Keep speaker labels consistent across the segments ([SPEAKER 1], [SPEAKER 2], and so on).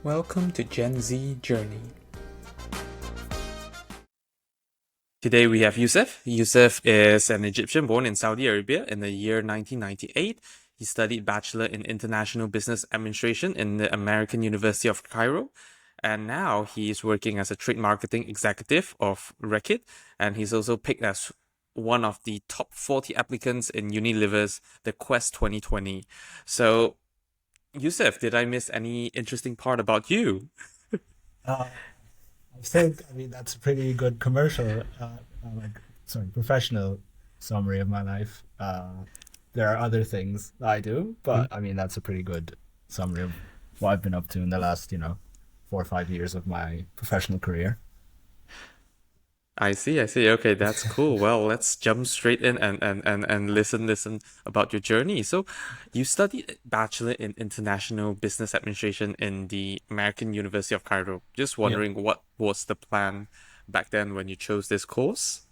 [SPEAKER 1] Welcome to Gen Z Journey. Today we have Youssef. Youssef is an Egyptian born in Saudi Arabia in the year 1998. He studied Bachelor in International Business Administration in the American University of Cairo. And now he is working as a trade marketing executive of Reckitt. And he's also picked as one of the top 40 applicants in Unilever's The Quest 2020. So, Youssef, did I miss any interesting part about you?
[SPEAKER 2] Uh, I mean, that's a pretty good commercial, professional summary of my life. There are other things I do, but I mean, that's a pretty good summary of what I've been up to in the last, 4 or 5 years of my professional career.
[SPEAKER 1] I see. Okay, that's cool. Well, let's jump straight in and listen about your journey. So, you studied Bachelor in International Business Administration in the American University of Cairo. Just
[SPEAKER 2] Yeah,
[SPEAKER 1] wondering what was the plan back then when you chose this course?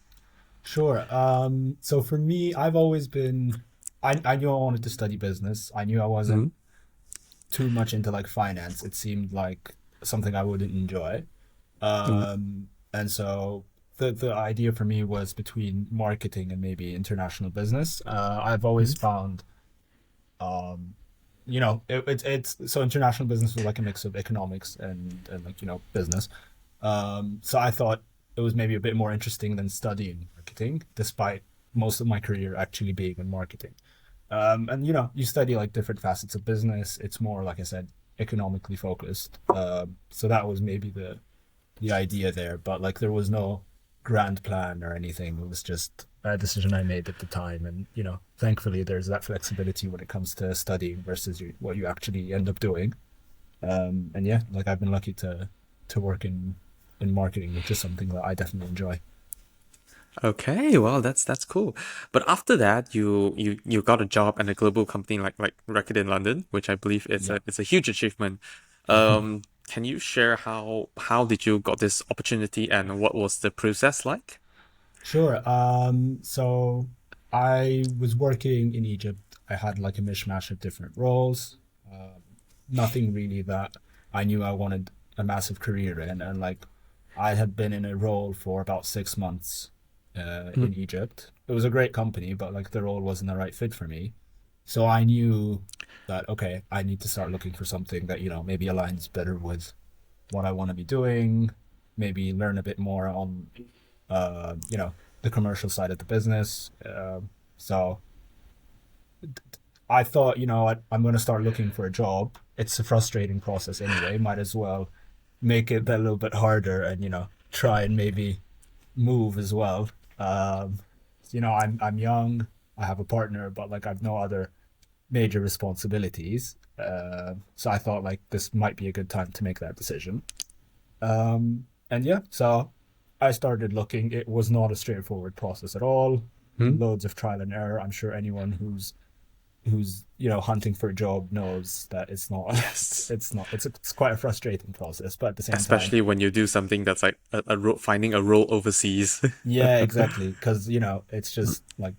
[SPEAKER 2] sure. So for me, I knew I wanted to study business. I knew I
[SPEAKER 1] Mm-hmm.
[SPEAKER 2] wasn't too much into like finance. It seemed like something I wouldn't enjoy. And so the idea for me was between marketing and maybe international business. I've always found, um, it's so international business was like a mix of economics and like, business. So I thought it was maybe a bit more interesting than studying marketing, despite most of my career actually being in marketing. And you study like different facets of business. It's more, like I said, economically focused. So that was maybe the idea there, but like there was no grand plan or anything. It was just a decision I made at the time, and thankfully there's that flexibility when it comes to studying versus what you actually end up doing. And yeah, like I've been lucky to work in marketing, which is something that I definitely enjoy.
[SPEAKER 1] Okay, well, that's cool. But after that, you got a job at a global company like Reckitt in London, which I believe is
[SPEAKER 2] Yeah.
[SPEAKER 1] a huge achievement. Can you share how did you got this opportunity and what was the process like?
[SPEAKER 2] Sure. So I was working in Egypt. I had like a mishmash of different roles. Nothing really that I knew I wanted a massive career in. And like I had been in a role for about 6 months in Egypt. It was a great company, but like the role wasn't the right fit for me. So I knew that, okay, I need to start looking for something that, maybe aligns better with what I want to be doing, maybe learn a bit more on uh, you know, the commercial side of the business. So I thought, I'm going to start looking for a job. It's a frustrating process anyway. Might as well make it a little bit harder and, try and maybe move as well. Um, I'm young. I have a partner, but like I've no other major responsibilities. So I thought like this might be a good time to make that decision. And yeah, so I started looking. It was not a straightforward process at all.
[SPEAKER 1] Hmm?
[SPEAKER 2] Loads of trial and error. I'm sure anyone who's hunting for a job knows that it's not
[SPEAKER 1] Yes.
[SPEAKER 2] it's quite a frustrating process, but at the same time,
[SPEAKER 1] Especially when you do something that's like finding a role overseas.
[SPEAKER 2] yeah, exactly, because it's just like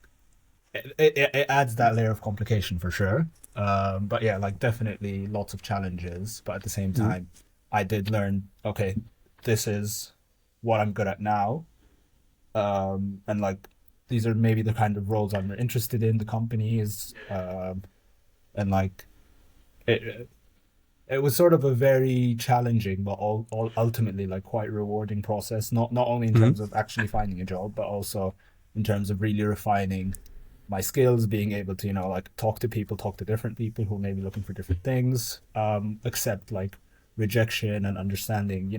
[SPEAKER 2] it adds that layer of complication for sure. But yeah, like definitely lots of challenges, but at the same
[SPEAKER 1] Mm,
[SPEAKER 2] time, I did learn, okay, this is what I'm good at now. And like these are maybe the kind of roles I'm interested in, the companies, and like it it was sort of a very challenging but all ultimately like quite rewarding process, not only in
[SPEAKER 1] mm,
[SPEAKER 2] terms of actually finding a job, but also in terms of really refining my skills, being able to like talk to people, talk to different people who may be looking for different things, accept like rejection and understanding,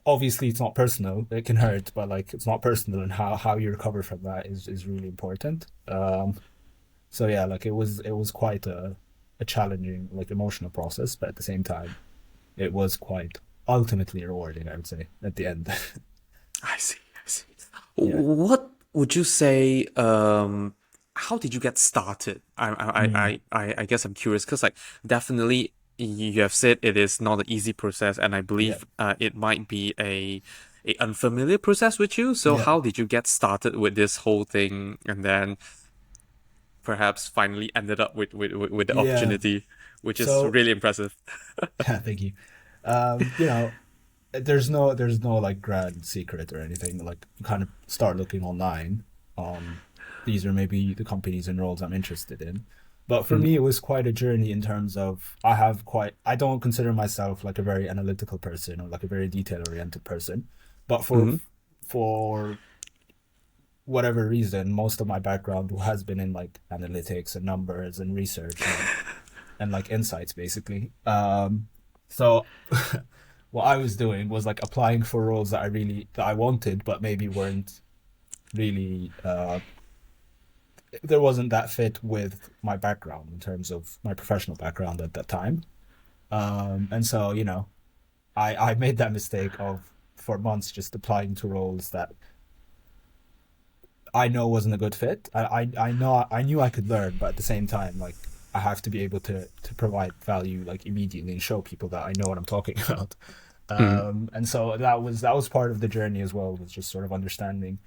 [SPEAKER 2] obviously it's not personal, it can hurt, but like it's not personal, and how you recover from that is really important. So yeah, like it was quite a challenging like emotional process, but at the same time it was quite ultimately rewarding, I would say, at the end.
[SPEAKER 1] I see.
[SPEAKER 2] Yeah.
[SPEAKER 1] What would you say, how did you get started?
[SPEAKER 2] Mm,
[SPEAKER 1] I guess I'm curious because like definitely you have said it is not an easy process and I
[SPEAKER 2] yeah.
[SPEAKER 1] believe it might be a unfamiliar process with you. So
[SPEAKER 2] Yeah.
[SPEAKER 1] how did you get started with this whole thing? And then perhaps finally ended up with the
[SPEAKER 2] Yeah.
[SPEAKER 1] opportunity, which is
[SPEAKER 2] So
[SPEAKER 1] really impressive.
[SPEAKER 2] yeah, thank you. There's no like grand secret or anything. Like kind of start looking online. These are maybe the companies and roles I'm interested in. But for
[SPEAKER 1] Mm,
[SPEAKER 2] me, it was quite a journey in terms of I don't consider myself like a very analytical person or like a very detail oriented person. But
[SPEAKER 1] mhm.
[SPEAKER 2] for whatever reason, most of my background has been in like analytics and numbers and research and like insights basically. So what I was doing was like applying for roles that I wanted, but maybe weren't really there wasn't that fit with my background in terms of my professional background at that time. And so, I made that mistake of for months just applying to roles that I know wasn't a good fit. I knew I could learn, but at the same time, like I have to be able to provide value like immediately and show people that I know what I'm talking about.
[SPEAKER 1] Mm,
[SPEAKER 2] And so that was part of the journey as well, was just sort of understanding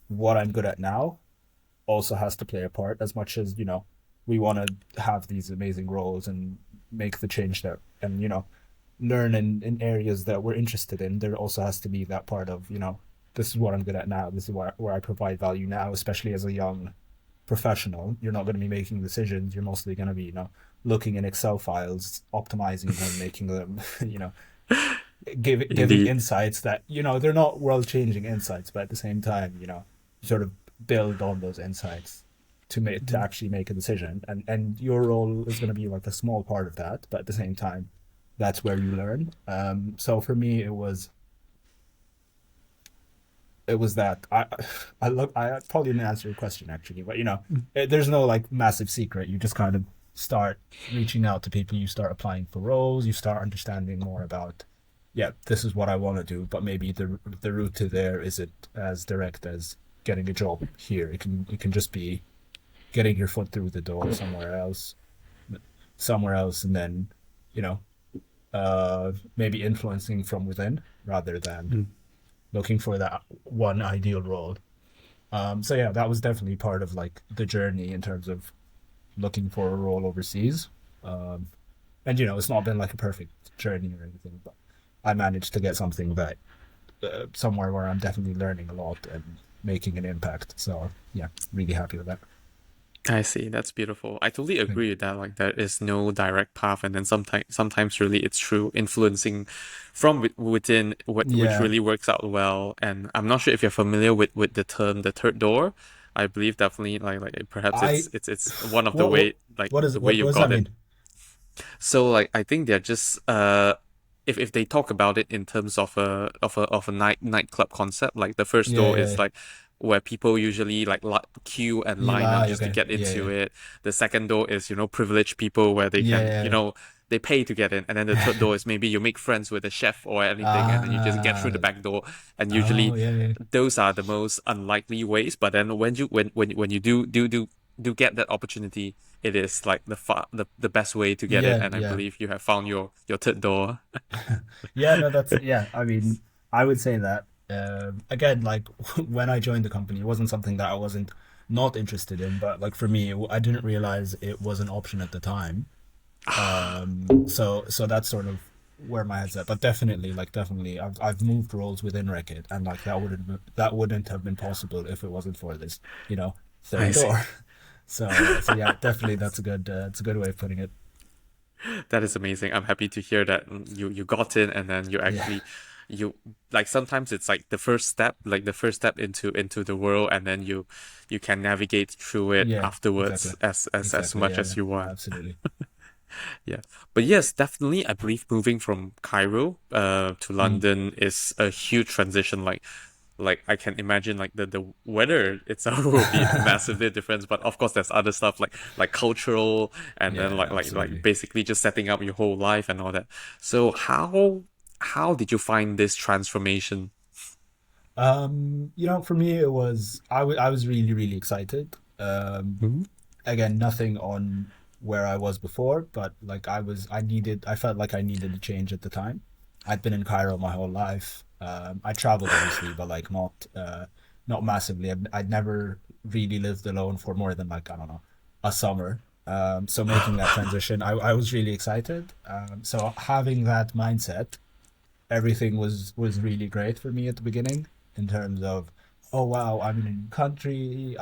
[SPEAKER 2] what I'm good at now also has to play a part as much as, we want to have these amazing roles and make the change that and, learn in areas that we're interested in. There also has to be that part of, this is what I'm good at now. This is where I provide value now, especially as a young professional. You're not going to be making decisions. You're mostly going to be, looking in Excel files, optimizing them, making them, giving
[SPEAKER 1] indeed.
[SPEAKER 2] insights that, they're not world changing insights, but at the same time, sort of build on those insights to
[SPEAKER 1] Mhm.
[SPEAKER 2] actually make a decision. And your role is going to be like a small part of that, but at the same time, that's where you learn. So for me, it was that I probably didn't answer your question actually, but there's no like massive secret. You just kind of start reaching out to people, you start applying for roles, you start understanding more about, yeah, this is what I want to do, but maybe the route to there isn't as direct as getting a job here. It can just be getting your foot through the door somewhere else, and then you know maybe influencing from within rather than
[SPEAKER 1] Mm.
[SPEAKER 2] looking for that one ideal role. So yeah, that was definitely part of like the journey in terms of looking for a role overseas. Um, and it's not been like a perfect journey or anything, but I managed to get something that somewhere where I'm definitely learning a lot and making an impact. So yeah, really happy with that.
[SPEAKER 1] I see. That's beautiful. I totally
[SPEAKER 2] Thank
[SPEAKER 1] agree with that. Like there is no direct path, and then sometimes really it's true influencing from within what
[SPEAKER 2] you.
[SPEAKER 1] which
[SPEAKER 2] Yeah,
[SPEAKER 1] really works out well. And I'm not sure if you're familiar with the term the third door. I believe definitely like perhaps
[SPEAKER 2] I
[SPEAKER 1] it's one of the
[SPEAKER 2] what
[SPEAKER 1] way like the way
[SPEAKER 2] what
[SPEAKER 1] you've
[SPEAKER 2] does that
[SPEAKER 1] got it.
[SPEAKER 2] mean?
[SPEAKER 1] So like I think they're just if they talk about it in terms of a nightclub concept, like the first door is
[SPEAKER 2] Yeah,
[SPEAKER 1] like where people usually like queue and
[SPEAKER 2] you
[SPEAKER 1] line up
[SPEAKER 2] lie.
[SPEAKER 1] just to
[SPEAKER 2] Okay,
[SPEAKER 1] get
[SPEAKER 2] yeah,
[SPEAKER 1] into
[SPEAKER 2] yeah,
[SPEAKER 1] it. The second door is, privileged people where they can,
[SPEAKER 2] yeah.
[SPEAKER 1] they pay to get in. And then the third door is maybe you make friends with a chef or anything and then you just get through the
[SPEAKER 2] Ah,
[SPEAKER 1] back door. And
[SPEAKER 2] oh
[SPEAKER 1] usually
[SPEAKER 2] yeah, yeah,
[SPEAKER 1] those are the most unlikely ways. But then when you do get that opportunity, it is like the best way to get in.
[SPEAKER 2] yeah,
[SPEAKER 1] And I
[SPEAKER 2] yeah.
[SPEAKER 1] believe you have found your third door.
[SPEAKER 2] Yeah, no, that's yeah. I mean, I would say that again, like when I joined the company, it wasn't something that I wasn't not interested in, but like for me, I didn't realize it was an option at the time. So that's sort of where my head's at. But definitely, like definitely, I've moved roles within Reckitt, and like that wouldn't have been possible if it wasn't for this,
[SPEAKER 1] I
[SPEAKER 2] third
[SPEAKER 1] see.
[SPEAKER 2] door. So yeah, definitely that's a good it's a good way of putting it.
[SPEAKER 1] That is amazing. I'm happy to hear that you got in and then
[SPEAKER 2] Yeah,
[SPEAKER 1] you like sometimes it's like the first step into the world and then you can navigate through it
[SPEAKER 2] yeah, exactly,
[SPEAKER 1] afterwards as
[SPEAKER 2] exactly.
[SPEAKER 1] much
[SPEAKER 2] Yeah,
[SPEAKER 1] as
[SPEAKER 2] yeah,
[SPEAKER 1] you want.
[SPEAKER 2] absolutely.
[SPEAKER 1] Yeah. But yes, definitely I believe moving from Cairo to
[SPEAKER 2] Mm.
[SPEAKER 1] London is a huge transition. Like I can imagine like the weather itself will be massively different, but of course there's other stuff like cultural and then
[SPEAKER 2] Yeah,
[SPEAKER 1] like
[SPEAKER 2] absolutely.
[SPEAKER 1] basically just setting up your whole life and all that. So how did you find this transformation?
[SPEAKER 2] For me, it was I was really really excited.
[SPEAKER 1] Mhm.
[SPEAKER 2] Again, nothing on where I was before, but like I felt like I needed a change at the time. I'd been in Cairo my whole life. I traveled obviously, but like not massively. I'd never really lived alone for more than like I don't know a summer. So making that transition, I was really excited. So having that mindset, everything was really great for me at the beginning in terms of, oh wow, I'm in a new country.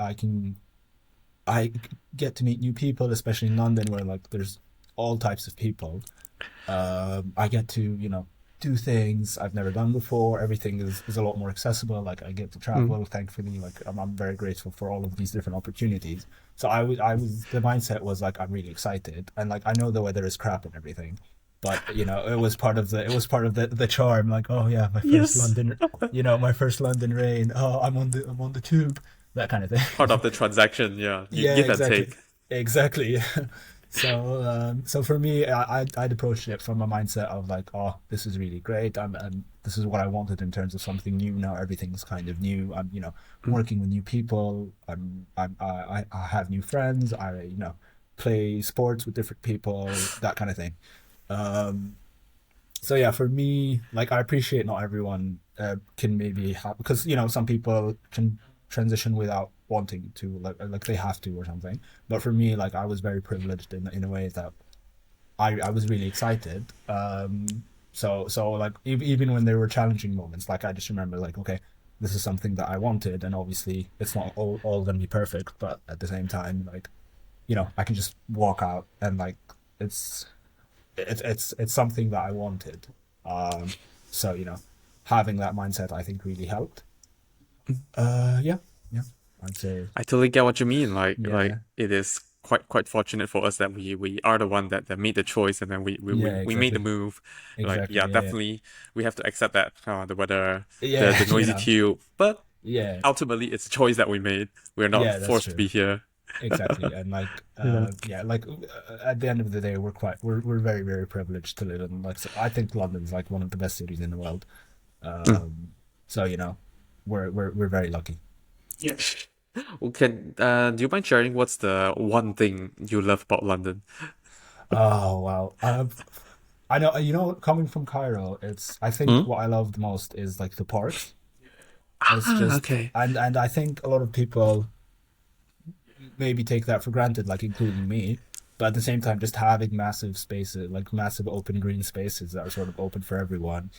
[SPEAKER 2] I get to meet new people, especially in London, where like there's all types of people. I get to, do things I've never done before. Everything is a lot more accessible. Like I get to
[SPEAKER 1] Mm,
[SPEAKER 2] travel, thankfully. Like I'm very grateful for all of these different opportunities. So I was the mindset was like I'm really excited, and like I know the weather is crap and everything, but it was part of the charm. Like, oh yeah,
[SPEAKER 1] yes.
[SPEAKER 2] my first London rain. Oh, I'm on the tube, that kind of
[SPEAKER 1] Part
[SPEAKER 2] thing.
[SPEAKER 1] of the transaction, yeah. You
[SPEAKER 2] Yeah,
[SPEAKER 1] give and
[SPEAKER 2] exactly.
[SPEAKER 1] take.
[SPEAKER 2] Exactly. So for me, I'd approached it from a mindset of like, oh, this is really great. This is what I wanted in terms of something new. Now everything's kind of new. I'm,
[SPEAKER 1] Mm,
[SPEAKER 2] working with new people. I have new friends. Play sports with different people, that kind of thing. Um, so yeah, for me, like I appreciate not everyone can maybe have, because some people can transition without wanting to, like they have to or something. But for me, like I was very privileged in a way that I was really excited. So like even when there were challenging moments, like I just remember like, okay, this is something that I wanted, and obviously it's not all gonna be perfect, but at the same time, like I can just walk out and like it's it's something that I wanted. Um, so having that mindset I think really helped. Yeah, yeah, I'd say
[SPEAKER 1] I totally get what you mean. Like
[SPEAKER 2] yeah,
[SPEAKER 1] it is quite fortunate for us that we are the one that made the choice and then
[SPEAKER 2] yeah,
[SPEAKER 1] we made the
[SPEAKER 2] exactly,
[SPEAKER 1] move. Like
[SPEAKER 2] exactly,
[SPEAKER 1] yeah,
[SPEAKER 2] yeah, yeah,
[SPEAKER 1] definitely we have to accept that the weather,
[SPEAKER 2] yeah,
[SPEAKER 1] the noisy tube, but
[SPEAKER 2] yeah,
[SPEAKER 1] ultimately it's a choice that we made. We're not
[SPEAKER 2] yeah, that's
[SPEAKER 1] forced to be
[SPEAKER 2] true,
[SPEAKER 1] here.
[SPEAKER 2] exactly, and like
[SPEAKER 1] Yeah.
[SPEAKER 2] yeah, like at the end of the day, we're very very privileged to live in, like, so I think London's like one of the best cities in the world.
[SPEAKER 1] Mm.
[SPEAKER 2] Um, so we're very lucky.
[SPEAKER 1] Yeah. Well, do you mind sharing what's the one thing you love about London?
[SPEAKER 2] Oh wow. I know, coming from Cairo, I think
[SPEAKER 1] Hmm?
[SPEAKER 2] what I love the most is like the parks. It's
[SPEAKER 1] Ah,
[SPEAKER 2] just,
[SPEAKER 1] okay.
[SPEAKER 2] and I think a lot of people maybe take that for granted, like including me. But at the same time, just having massive spaces, like massive open green spaces that are sort of open for everyone.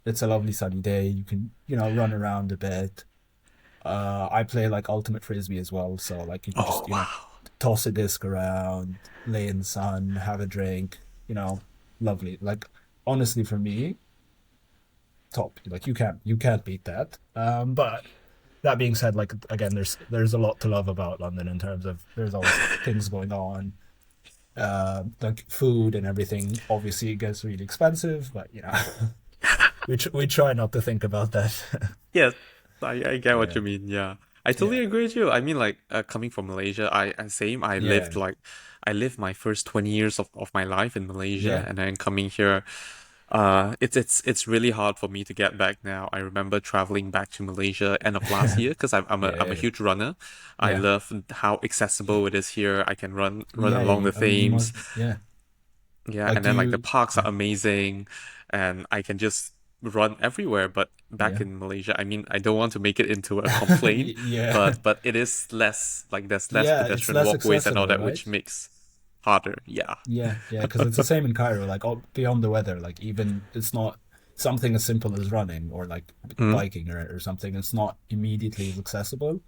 [SPEAKER 2] It's a lovely sunny day. You can, run around a bit. I play like ultimate frisbee as well, so like you can
[SPEAKER 1] Oh
[SPEAKER 2] just,
[SPEAKER 1] wow.
[SPEAKER 2] toss a disc around, lay in the sun, have a drink, lovely. Like honestly, for me, top. Like you can't beat that. But that being said, like again, there's a lot to love about London in terms of there's always things going on. Like food and everything. Obviously, it gets really expensive, but we try not to think about that.
[SPEAKER 1] Yes, I get what
[SPEAKER 2] Yeah,
[SPEAKER 1] you mean. Yeah, I
[SPEAKER 2] yeah,
[SPEAKER 1] totally agree with you. I mean, like coming from Malaysia, I same.
[SPEAKER 2] yeah,
[SPEAKER 1] I lived my first 20 years of my life in Malaysia,
[SPEAKER 2] yeah,
[SPEAKER 1] and then coming here, it's really hard for me to get back now. I remember traveling back to Malaysia end of last year because I'm a
[SPEAKER 2] yeah,
[SPEAKER 1] huge runner. I
[SPEAKER 2] yeah,
[SPEAKER 1] love how accessible it is here. I can run
[SPEAKER 2] yeah.
[SPEAKER 1] along the
[SPEAKER 2] I mean, you
[SPEAKER 1] Thames.
[SPEAKER 2] must, yeah.
[SPEAKER 1] Yeah,
[SPEAKER 2] Like
[SPEAKER 1] and then like the
[SPEAKER 2] you,
[SPEAKER 1] parks are
[SPEAKER 2] yeah,
[SPEAKER 1] amazing and I can just run everywhere. But back
[SPEAKER 2] yeah,
[SPEAKER 1] in Malaysia, I mean, I don't want to make it into a complaint,
[SPEAKER 2] yeah,
[SPEAKER 1] but it is less like there's less
[SPEAKER 2] yeah. It's
[SPEAKER 1] pedestrian
[SPEAKER 2] less
[SPEAKER 1] walkways and all
[SPEAKER 2] accessible,
[SPEAKER 1] that, which
[SPEAKER 2] right?
[SPEAKER 1] makes harder. Yeah.
[SPEAKER 2] Yeah, yeah, because it's the same in Cairo. Like beyond the weather, like even it's not something as simple as running or like
[SPEAKER 1] Mm,
[SPEAKER 2] biking or something. It's not immediately as accessible.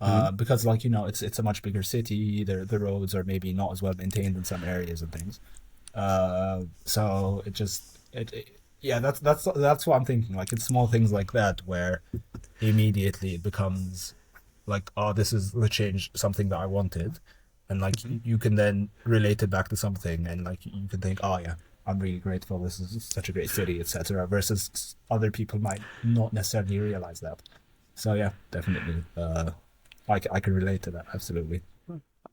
[SPEAKER 1] mm,
[SPEAKER 2] Because like it's a much bigger city. The roads are maybe not as well maintained in some areas and things. So yeah, that's what I'm thinking. Like it's small things like that where immediately it becomes like, oh, this is the change, something that I wanted, and like
[SPEAKER 1] mhm.
[SPEAKER 2] you can then relate it back to something, and like you can think, oh yeah, I'm really grateful. This is such a great city, etc. Versus other people might not necessarily realize that. So yeah, definitely. I can relate to that absolutely.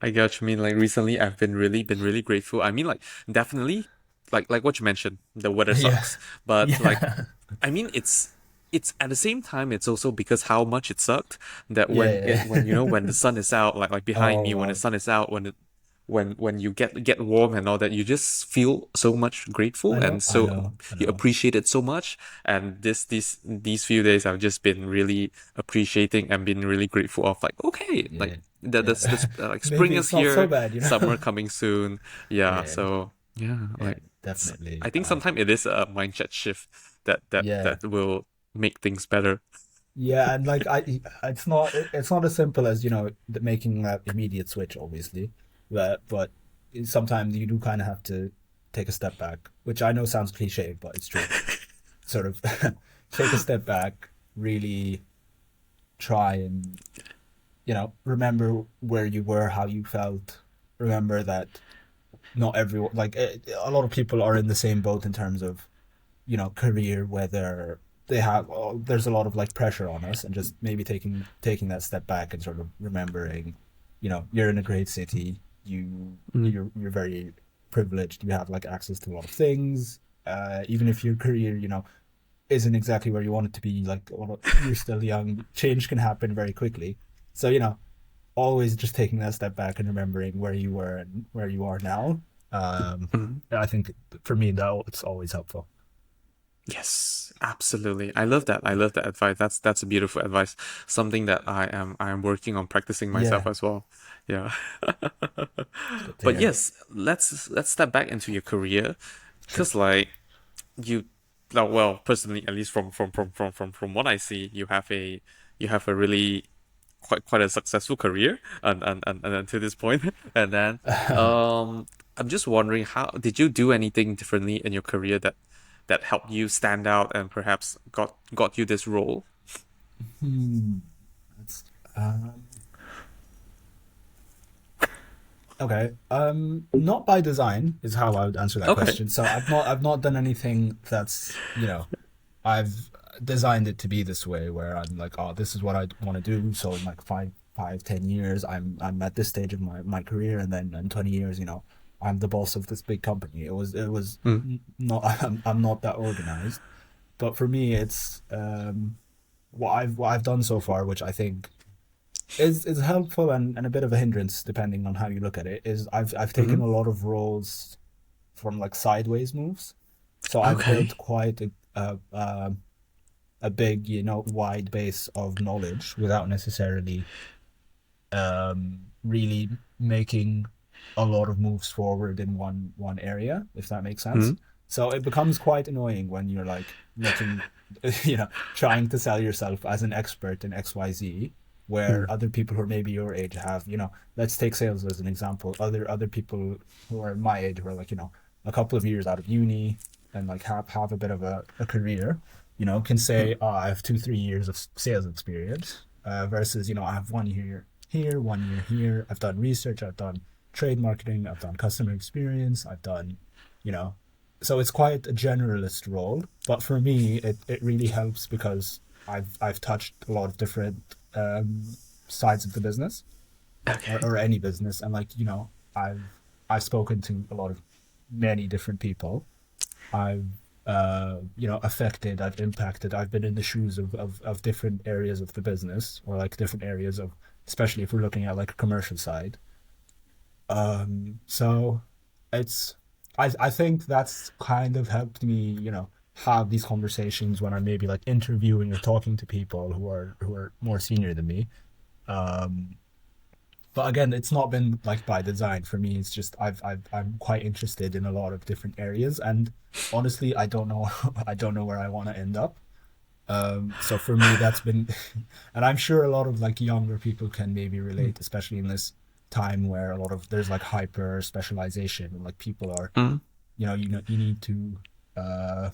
[SPEAKER 1] I get what you mean. Like recently, I've been really grateful. I mean, like definitely, like what you mentioned, the weather
[SPEAKER 2] Yeah,
[SPEAKER 1] sucks, but like
[SPEAKER 2] yeah,
[SPEAKER 1] I mean, it's at the same time, it's also because how much it sucked that
[SPEAKER 2] yeah,
[SPEAKER 1] when
[SPEAKER 2] yeah.
[SPEAKER 1] when the sun is out, like behind
[SPEAKER 2] Oh
[SPEAKER 1] me, when the
[SPEAKER 2] wow.
[SPEAKER 1] sun is out, when you get warm and all that, you just feel so much grateful, and
[SPEAKER 2] I
[SPEAKER 1] so
[SPEAKER 2] know, I
[SPEAKER 1] you
[SPEAKER 2] know.
[SPEAKER 1] appreciate it so much. And these few days I've just been really appreciating and been really grateful of, like, okay, like
[SPEAKER 2] Yeah,
[SPEAKER 1] the
[SPEAKER 2] yeah.
[SPEAKER 1] like spring
[SPEAKER 2] Maybe
[SPEAKER 1] is
[SPEAKER 2] it's not so
[SPEAKER 1] here,
[SPEAKER 2] bad, you know?
[SPEAKER 1] summer coming soon. Yeah,
[SPEAKER 2] Yeah,
[SPEAKER 1] so yeah,
[SPEAKER 2] yeah,
[SPEAKER 1] like I
[SPEAKER 2] definitely.
[SPEAKER 1] think sometimes it is a mindset shift
[SPEAKER 2] Yeah,
[SPEAKER 1] that will make things better.
[SPEAKER 2] yeah, and like it's not as simple as making that immediate switch, obviously, but sometimes you do kind of have to take a step back, which I know sounds cliche, but it's true. Sort of take a step back, really try and remember where you were, how you felt, remember that not everyone like a lot of people are in the same boat in terms of career, whether they have there's a lot of like pressure on us, and just maybe taking that step back and sort of remembering you're in a great city,
[SPEAKER 1] Mm,
[SPEAKER 2] you're very privileged, you have like access to a lot of things, even if your career isn't exactly where you want it to be, like you're still young, change can happen very quickly. So always just taking that step back and remembering where you were and where you are now.
[SPEAKER 1] mm.
[SPEAKER 2] I think for me that it's always helpful.
[SPEAKER 1] Yes, absolutely. I love that. I love that advice. That's a beautiful advice. Something that I am working on practicing myself
[SPEAKER 2] Yeah,
[SPEAKER 1] as well. Yeah.
[SPEAKER 2] it's good to
[SPEAKER 1] But
[SPEAKER 2] hear.
[SPEAKER 1] yes, let's step back into your career,
[SPEAKER 2] Sure.
[SPEAKER 1] because like you, well, personally, at least from what I see, you have a really quite a successful career, and until this point. And then I'm just wondering, how did you do anything differently in your career that helped you stand out and perhaps got you this role?
[SPEAKER 2] Hmm. That's okay. Not by design is how I would answer that
[SPEAKER 1] Okay.
[SPEAKER 2] question. So I've not done anything that's I've designed it to be this way, where I'm like, oh, this is what I want to do. So in like 10 years, I'm at this stage of my career, and then in 20 years, I'm the boss of this big company. It was
[SPEAKER 1] Mm,
[SPEAKER 2] not. I'm not that organized. But for me, it's what I've done so far, which I think is helpful and a bit of a hindrance depending on how you look at it. Is I've taken
[SPEAKER 1] mm,
[SPEAKER 2] a lot of roles from like sideways moves. So I've
[SPEAKER 1] okay.
[SPEAKER 2] built quite a big, wide base of knowledge without necessarily really making a lot of moves forward in one area, if that makes sense.
[SPEAKER 1] Mm,
[SPEAKER 2] So it becomes quite annoying when you're like looking, trying to sell yourself as an expert in XYZ, where
[SPEAKER 1] mm,
[SPEAKER 2] other people who are maybe your age have, let's take sales as an example. Other people who are my age, who are like, a couple of years out of uni and like have a bit of a career, can
[SPEAKER 1] mm,
[SPEAKER 2] say, oh, I have 2 3 years of sales experience, versus I have 1 year here, 1 year here. I've done research, I've done trade marketing, I've done customer experience, I've done, you know, so it's quite a generalist role. But for me, it really helps because I've touched a lot of different sides of the business,
[SPEAKER 1] okay.
[SPEAKER 2] or any business, and like I've spoken to a lot of many different people. I've affected, I've impacted, I've been in the shoes of different areas of the business, or like different areas of, especially if we're looking at like a commercial side. So it's I think that's kind of helped me, have these conversations when I'm maybe like interviewing or talking to people who are more senior than me. Um, but again, it's not been like by design for me. It's just I'm quite interested in a lot of different areas, and honestly, I don't know I don't know where I want to end up. So for me, that's been, and I'm sure a lot of like younger people can maybe
[SPEAKER 1] Mm,
[SPEAKER 2] relate, especially in this time where a lot of there's like hyper specialization, and like people are,
[SPEAKER 1] mm,
[SPEAKER 2] you need to, uh,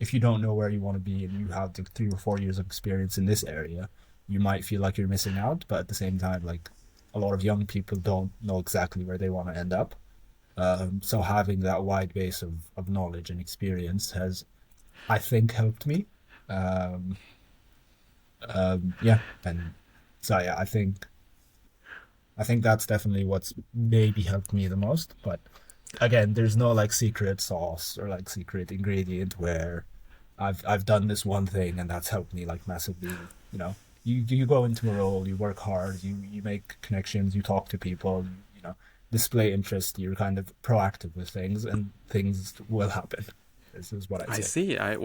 [SPEAKER 2] if you don't know where you want to be and you have the 3 or 4 years of experience in this area, you might feel like you're missing out. But at the same time, like a lot of young people don't know exactly where they want to end up. So having that wide base of knowledge and experience has, I think, helped me. Um, yeah, and so yeah, I think that's definitely what's maybe helped me the most. But again, there's no like secret sauce or like secret ingredient where I've done this one thing and that's helped me like massively. You go into a role, you work hard, you make connections, you talk to people, display interest, you're kind of proactive with things, and things will happen. This is what I'd
[SPEAKER 1] I
[SPEAKER 2] say.
[SPEAKER 1] see. I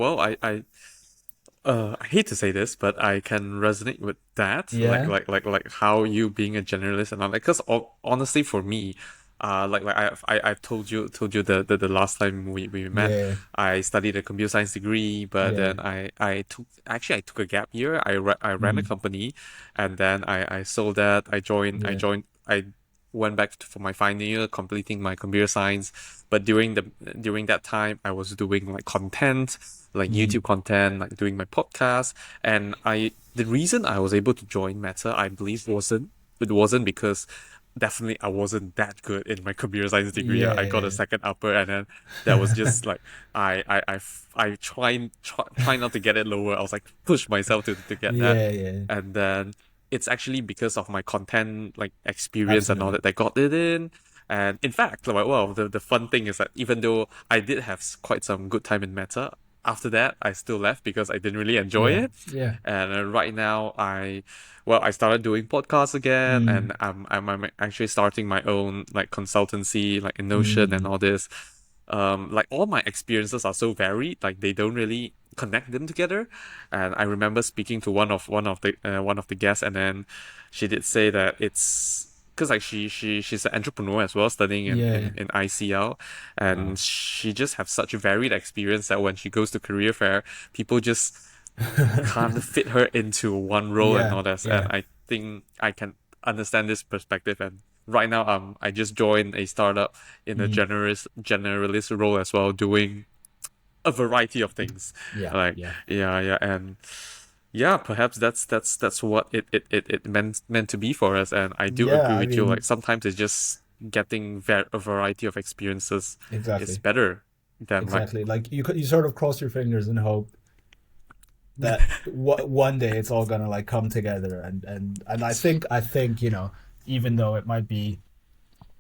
[SPEAKER 1] hate to say this, but I can resonate with that.
[SPEAKER 2] Yeah,
[SPEAKER 1] Like how you being a generalist and all that. Because honestly, for me, I've told you the last time we met,
[SPEAKER 2] yeah,
[SPEAKER 1] I studied a computer science degree, but
[SPEAKER 2] yeah.
[SPEAKER 1] then I took a gap year. I ran a
[SPEAKER 2] Mm,
[SPEAKER 1] company, and then I sold that.
[SPEAKER 2] yeah.
[SPEAKER 1] I went back for my final year, completing my computer science. But during that time, I was doing like content, like
[SPEAKER 2] Mm,
[SPEAKER 1] YouTube content, like doing my podcast. And the reason I was able to join Meta, I believe, it wasn't because definitely I wasn't that good in my computer science degree.
[SPEAKER 2] yeah,
[SPEAKER 1] I got a
[SPEAKER 2] yeah,
[SPEAKER 1] second upper, and then that was just like I try not to get it lower. I was like push myself to get that,
[SPEAKER 2] yeah, yeah.
[SPEAKER 1] and then it's actually because of my content like experience and all
[SPEAKER 2] Absolutely.
[SPEAKER 1] that that got it in. And in fact, like, well, the fun thing is that even though I did have quite some good time in Meta, after that I still left because I didn't really enjoy
[SPEAKER 2] Yeah,
[SPEAKER 1] it.
[SPEAKER 2] yeah.
[SPEAKER 1] And right now I started doing podcasts again,
[SPEAKER 2] Mm,
[SPEAKER 1] and I'm actually starting my own like consultancy, like in Notion and
[SPEAKER 2] mm,
[SPEAKER 1] all this. Like all my experiences are so varied, like they don't really connect them together. And I remember speaking to one of the guests, and then she did say that it's because like she's an entrepreneur as well, studying in,
[SPEAKER 2] yeah.
[SPEAKER 1] in, in ICL,
[SPEAKER 2] Wow.
[SPEAKER 1] and she just have such a varied experience that when she goes to career fair, people just can't fit her into one role and
[SPEAKER 2] Yeah,
[SPEAKER 1] all that. And
[SPEAKER 2] yeah.
[SPEAKER 1] I think I can understand this perspective. And right now, I just joined a startup in a
[SPEAKER 2] Mm,
[SPEAKER 1] generalist role as well, doing a variety of things.
[SPEAKER 2] yeah,
[SPEAKER 1] Like,
[SPEAKER 2] yeah.
[SPEAKER 1] yeah, and yeah, perhaps that's what it meant to be for us. And I do
[SPEAKER 2] Yeah,
[SPEAKER 1] agree
[SPEAKER 2] I
[SPEAKER 1] with you. Like
[SPEAKER 2] mean,
[SPEAKER 1] sometimes it's just getting a variety of experiences is
[SPEAKER 2] exactly.
[SPEAKER 1] better than like.
[SPEAKER 2] Exactly. Like you sort of cross your fingers and hope that one day it's all gonna like come together, and I think, even though it might be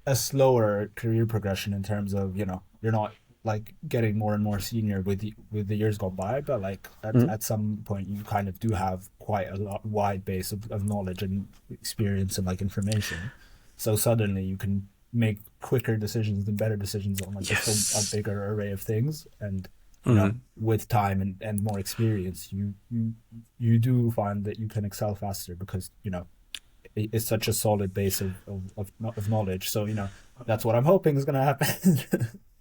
[SPEAKER 2] a slower career progression in terms of, you're not like getting more and more senior with the years gone by, but like
[SPEAKER 1] Mm.
[SPEAKER 2] at some point you kind of do have quite a lot wide base of knowledge and experience and like information. So suddenly you can make quicker decisions and better decisions on like a
[SPEAKER 1] Yes.
[SPEAKER 2] bigger array of things. And
[SPEAKER 1] Mm.
[SPEAKER 2] with time and more experience, you do find that you can excel faster because it's such a solid base of knowledge. So that's what I'm hoping is gonna happen.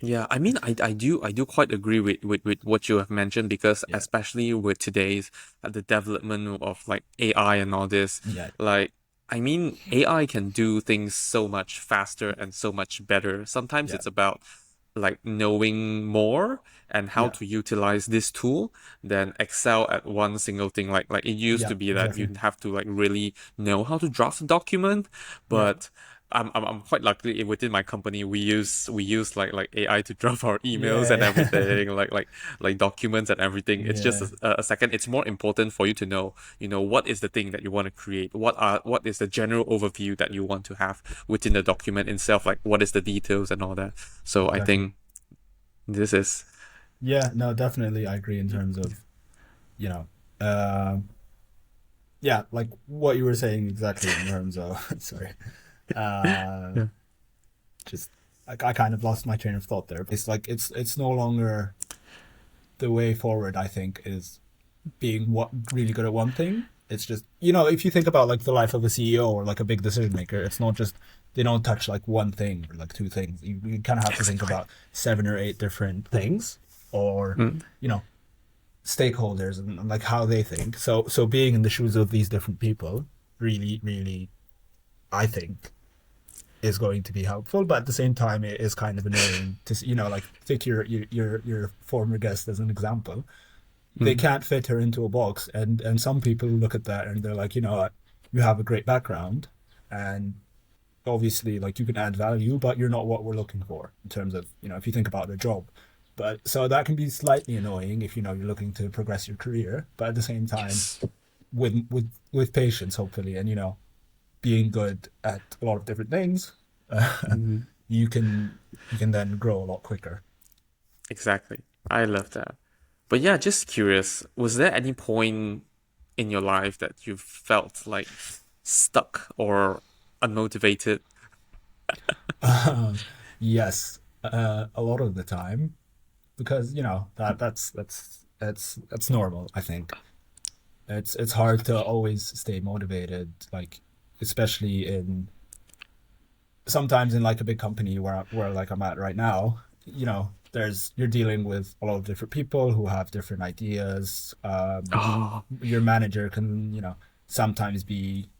[SPEAKER 1] Yeah, I mean, I do quite agree with what you have mentioned, because
[SPEAKER 2] Yeah,
[SPEAKER 1] especially with today's the development of like AI and all this,
[SPEAKER 2] yeah,
[SPEAKER 1] like I mean, AI can do things so much faster and so much better. Sometimes
[SPEAKER 2] yeah,
[SPEAKER 1] it's about like knowing more and how
[SPEAKER 2] yeah,
[SPEAKER 1] to utilize this tool than excel at one single thing. Like it used
[SPEAKER 2] yeah,
[SPEAKER 1] to be that
[SPEAKER 2] exactly.
[SPEAKER 1] you have to like really know how to draft a document,
[SPEAKER 2] Yeah,
[SPEAKER 1] but I'm quite lucky within my company we use like AI to draft our emails and
[SPEAKER 2] yeah,
[SPEAKER 1] everything, like documents and everything. It's just
[SPEAKER 2] yeah,
[SPEAKER 1] a second. It's more important for you to know, what is the thing that you want to create, what is the general overview that you want to have within the document itself, like what is the details and all that. So I
[SPEAKER 2] exactly.
[SPEAKER 1] think this is.
[SPEAKER 2] Yeah, no, definitely, I agree in terms of you know, uh, yeah, like what you were saying exactly in terms of sorry, uh,
[SPEAKER 1] Yeah.
[SPEAKER 2] just I kind of lost my train of thought there. It's like it's no longer the way forward. I think is being what really good at one thing. It's just if you think about like the life of a CEO or like a big decision maker, it's not just they don't touch like one thing or like two things. You kind of have to think
[SPEAKER 1] Exactly.
[SPEAKER 2] about seven or eight different things, or
[SPEAKER 1] Mm.
[SPEAKER 2] you know stakeholders and like how they think. So being in the shoes of these different people really, really, I think is going to be helpful. But at the same time, it is kind of annoying to see, like take your former guest as an example. They
[SPEAKER 1] Mm.
[SPEAKER 2] can't fit her into a box, and some people look at that and they're like, what, you have a great background, and obviously like you can add value, but you're not what we're looking for in terms of if you think about the job. But so that can be slightly annoying if you're looking to progress your career, but at the same time,
[SPEAKER 1] Yes.
[SPEAKER 2] with patience, hopefully, and being good at a lot of different things,
[SPEAKER 1] Mm.
[SPEAKER 2] you can then grow a lot quicker.
[SPEAKER 1] Exactly. I love that. But yeah, just curious, was there any point in your life that you felt like stuck or unmotivated?
[SPEAKER 2] Yes, a lot of the time, because that's normal. I think it's hard to always stay motivated, like especially in sometimes in like a big company where like I'm at right now. There's you're dealing with a lot of different people who have different ideas.
[SPEAKER 1] Oh,
[SPEAKER 2] Your manager can sometimes be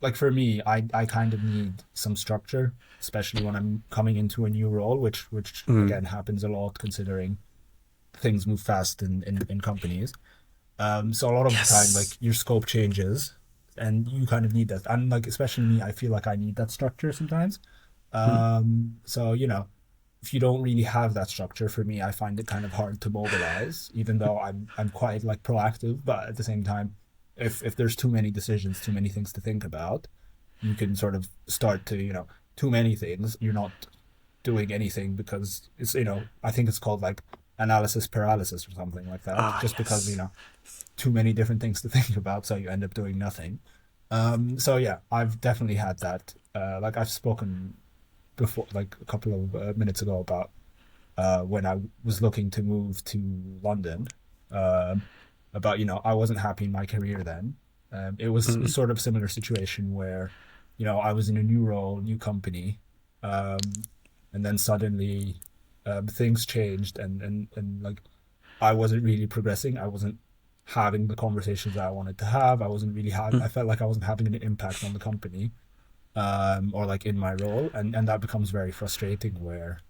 [SPEAKER 2] like, for me, I kind of need some structure, especially when I'm coming into a new role, which
[SPEAKER 1] mm,
[SPEAKER 2] again happens a lot considering things move fast in companies. So a lot of the time, like
[SPEAKER 1] yes.
[SPEAKER 2] your scope changes, and you kind of need that. And like especially me, I feel like I need that structure sometimes.
[SPEAKER 1] Mm,
[SPEAKER 2] So if you don't really have that structure, for me, I find it kind of hard to mobilize, even though I'm quite like proactive. But at the same time, if there's too many decisions, too many things to think about, you can sort of start to too many things. You're not doing anything because I think it's called like analysis paralysis or something like that.
[SPEAKER 1] ah,
[SPEAKER 2] Just because
[SPEAKER 1] yes.
[SPEAKER 2] too many different things to think about, so you end up doing nothing. So yeah, I've definitely had that. Like I've spoken before, like a couple of minutes ago, about when I was looking to move to London. Um, about I wasn't happy in my career then. It was a
[SPEAKER 1] Mm,
[SPEAKER 2] sort of similar situation where I was in a new role, new company, um, and then suddenly things changed, and like I wasn't really progressing. I wasn't having the conversations that I wanted to have. I wasn't really
[SPEAKER 1] mm,
[SPEAKER 2] I felt like I wasn't having an impact on the company, or like in my role, and that becomes very frustrating where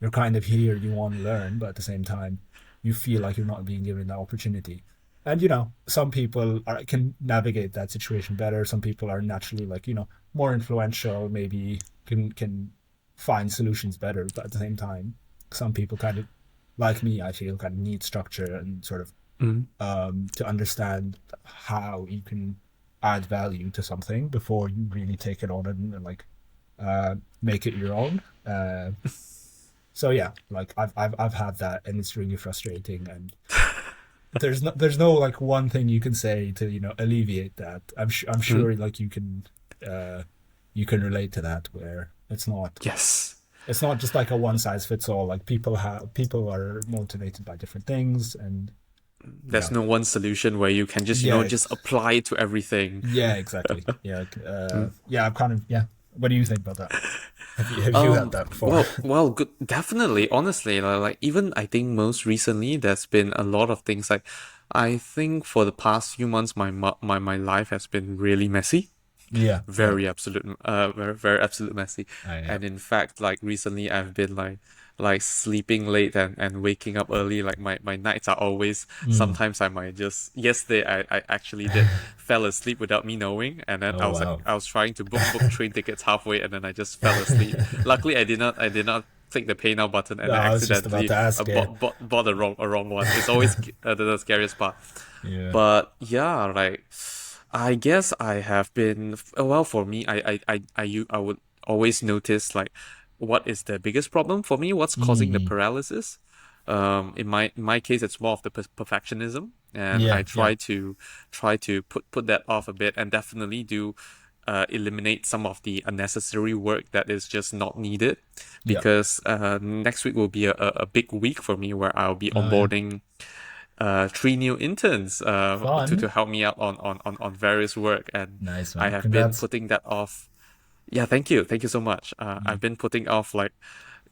[SPEAKER 2] you're kind of here, you want to learn, but at the same time, you feel like you're not being given that opportunity. And some people can navigate that situation better. Some people are naturally like more influential, maybe can find solutions better. But at the same time, some people kind of like me, I feel, kind of need structure and sort of
[SPEAKER 1] mm.
[SPEAKER 2] to understand how you can add value to something before you really take it on and like uh, make it your own. So yeah, like I've had that, and it's really frustrating. And there's no like one thing you can say to alleviate that. I'm
[SPEAKER 1] Mm,
[SPEAKER 2] sure like uh you can relate to that, where
[SPEAKER 1] yes.
[SPEAKER 2] it's not just like a one size fits all. Like people are motivated by different things, and you
[SPEAKER 1] There's
[SPEAKER 2] know
[SPEAKER 1] no one solution where you can just,
[SPEAKER 2] yeah
[SPEAKER 1] just apply it to everything.
[SPEAKER 2] yeah, exactly, yeah,
[SPEAKER 1] Mm.
[SPEAKER 2] yeah. I'm kind of, yeah. What do you think about that? Have you had that before?
[SPEAKER 1] Well, good. Definitely, honestly, like even I think most recently, there's been a lot of things. Like, I think for the past few months, my life has been really messy.
[SPEAKER 2] Yeah, yeah,
[SPEAKER 1] Very absolute, very absolute messy.
[SPEAKER 2] yeah.
[SPEAKER 1] And in fact, like recently I've been like sleeping late and waking up early. Like my nights are always,
[SPEAKER 2] Mm.
[SPEAKER 1] sometimes I might just, yesterday I actually did fell asleep without me knowing, and then
[SPEAKER 2] Oh wow.
[SPEAKER 1] I was trying to book train tickets halfway, and then I just fell asleep. Luckily I did not click the pay now button, and
[SPEAKER 2] No,
[SPEAKER 1] I
[SPEAKER 2] I was just about
[SPEAKER 1] accidentally
[SPEAKER 2] to ask. Yeah,
[SPEAKER 1] bought a wrong one. It's always the scariest part.
[SPEAKER 2] yeah.
[SPEAKER 1] But yeah, like I guess I have been, well, for me, I would always notice like what is the biggest problem for me, what's causing the
[SPEAKER 2] Mm.
[SPEAKER 1] paralysis. In my case, it's more of the perfectionism, and I
[SPEAKER 2] Yeah, yeah,
[SPEAKER 1] try to put that off a bit, and definitely do eliminate some of the unnecessary work that is just not needed,
[SPEAKER 2] yeah.
[SPEAKER 1] because next week will be a big week for me where I'll be
[SPEAKER 2] Oh yeah.
[SPEAKER 1] onboarding three new interns to
[SPEAKER 2] Fun.
[SPEAKER 1] help me out on various work, and
[SPEAKER 2] Nice,
[SPEAKER 1] I
[SPEAKER 2] man.
[SPEAKER 1] have been
[SPEAKER 2] Congrats.
[SPEAKER 1] putting that off. Yeah, thank you so much.
[SPEAKER 2] Mm.
[SPEAKER 1] I've been putting off, like,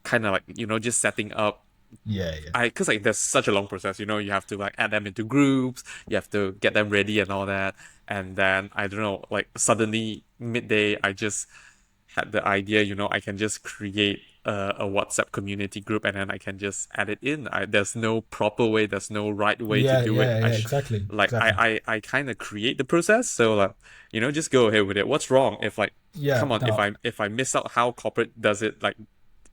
[SPEAKER 1] kind of like, just setting up.
[SPEAKER 2] Yeah, yeah.
[SPEAKER 1] Because like there's such a long process, you have to like add them into groups, you have to get them ready and all that, and then I don't know, like suddenly midday I just had the idea, I can just create a WhatsApp community group, and then I can just add it in. There's no proper way, there's no right way to
[SPEAKER 2] Yeah,
[SPEAKER 1] do it.
[SPEAKER 2] yeah, yeah. Exactly,
[SPEAKER 1] Like
[SPEAKER 2] exactly.
[SPEAKER 1] I kind of create the process, so like, just go ahead with it. What's wrong if, like,
[SPEAKER 2] Yeah.
[SPEAKER 1] come on, if
[SPEAKER 2] No.
[SPEAKER 1] I miss out how corporate does it, like,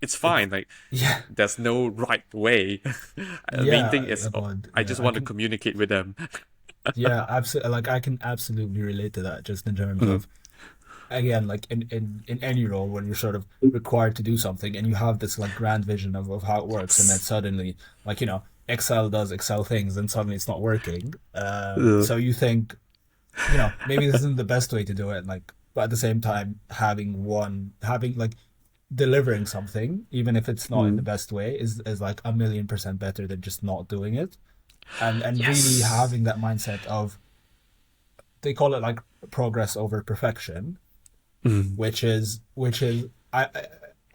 [SPEAKER 1] it's
[SPEAKER 2] It,
[SPEAKER 1] fine. Like,
[SPEAKER 2] yeah,
[SPEAKER 1] there's no right way. The main thing
[SPEAKER 2] yeah.
[SPEAKER 1] is, I
[SPEAKER 2] Yeah.
[SPEAKER 1] just
[SPEAKER 2] I
[SPEAKER 1] want to
[SPEAKER 2] can.
[SPEAKER 1] communicate with them.
[SPEAKER 2] Yeah, absolutely. Like I can absolutely relate to that. Just in terms
[SPEAKER 1] Mm,
[SPEAKER 2] of, again, like in any role when you're sort of required to do something and you have this like grand vision of how it works, and then
[SPEAKER 1] yes.
[SPEAKER 2] suddenly, like Excel does Excel things, and suddenly it's not working.
[SPEAKER 1] Ugh.
[SPEAKER 2] So you think, maybe this isn't the best way to do it, like, but at the same time, having like delivering something, even if it's not in the best way, is like 1,000,000% better than just not doing it. And really
[SPEAKER 1] Yes.
[SPEAKER 2] having that mindset of, they call it like progress over perfection,
[SPEAKER 1] Mm,
[SPEAKER 2] which is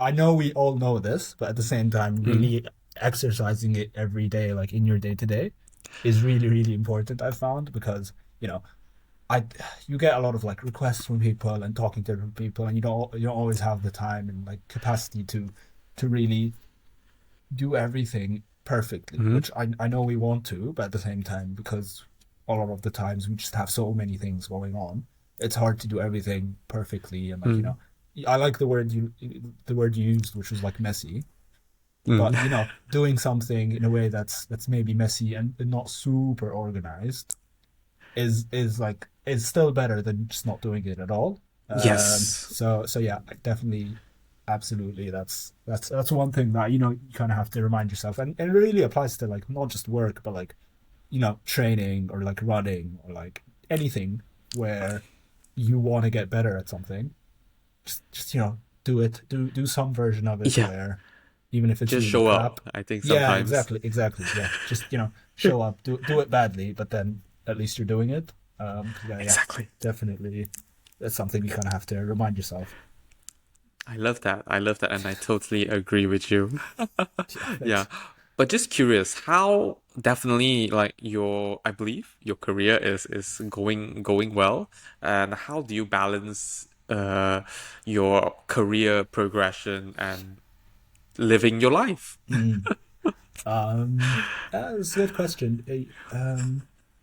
[SPEAKER 2] I know we all know this, but at the same time,
[SPEAKER 1] mm,
[SPEAKER 2] really exercising it every day, like in your day to day, is really really important. I've found, because you know I you get a lot of like requests from people and talking to different people, and you don't always have the time and like capacity to really do everything perfectly,
[SPEAKER 1] mm,
[SPEAKER 2] which I know we want to, but at the same time, because a lot of the times we just have so many things going on, it's hard to do everything perfectly. And like,
[SPEAKER 1] mm,
[SPEAKER 2] I like the word you used, which was like messy,
[SPEAKER 1] mm.
[SPEAKER 2] but doing something in a way that's maybe messy and not super organized is still better than just not doing it at all.
[SPEAKER 1] Yes.
[SPEAKER 2] So yeah, definitely, absolutely. That's one thing that you kind of have to remind yourself, and it really applies to like not just work, but like training or like running or like anything where you want to get better at something. Just do it, do some version of it
[SPEAKER 1] Yeah.
[SPEAKER 2] where even if it's
[SPEAKER 1] Just
[SPEAKER 2] really
[SPEAKER 1] show
[SPEAKER 2] crap.
[SPEAKER 1] up, I think
[SPEAKER 2] Yeah,
[SPEAKER 1] sometimes.
[SPEAKER 2] exactly. Yeah, just show up, do it badly, but then at least you're doing it. 'Cause yeah,
[SPEAKER 1] Exactly.
[SPEAKER 2] definitely, that's something you kind of have to remind yourself.
[SPEAKER 1] I love that. I love that. And I totally agree with you.
[SPEAKER 2] Yeah,
[SPEAKER 1] Yeah.
[SPEAKER 2] thanks.
[SPEAKER 1] But just curious, how definitely like I believe your career is going well. And how do you balance your career progression and living your life?
[SPEAKER 2] Mm. That's a good question.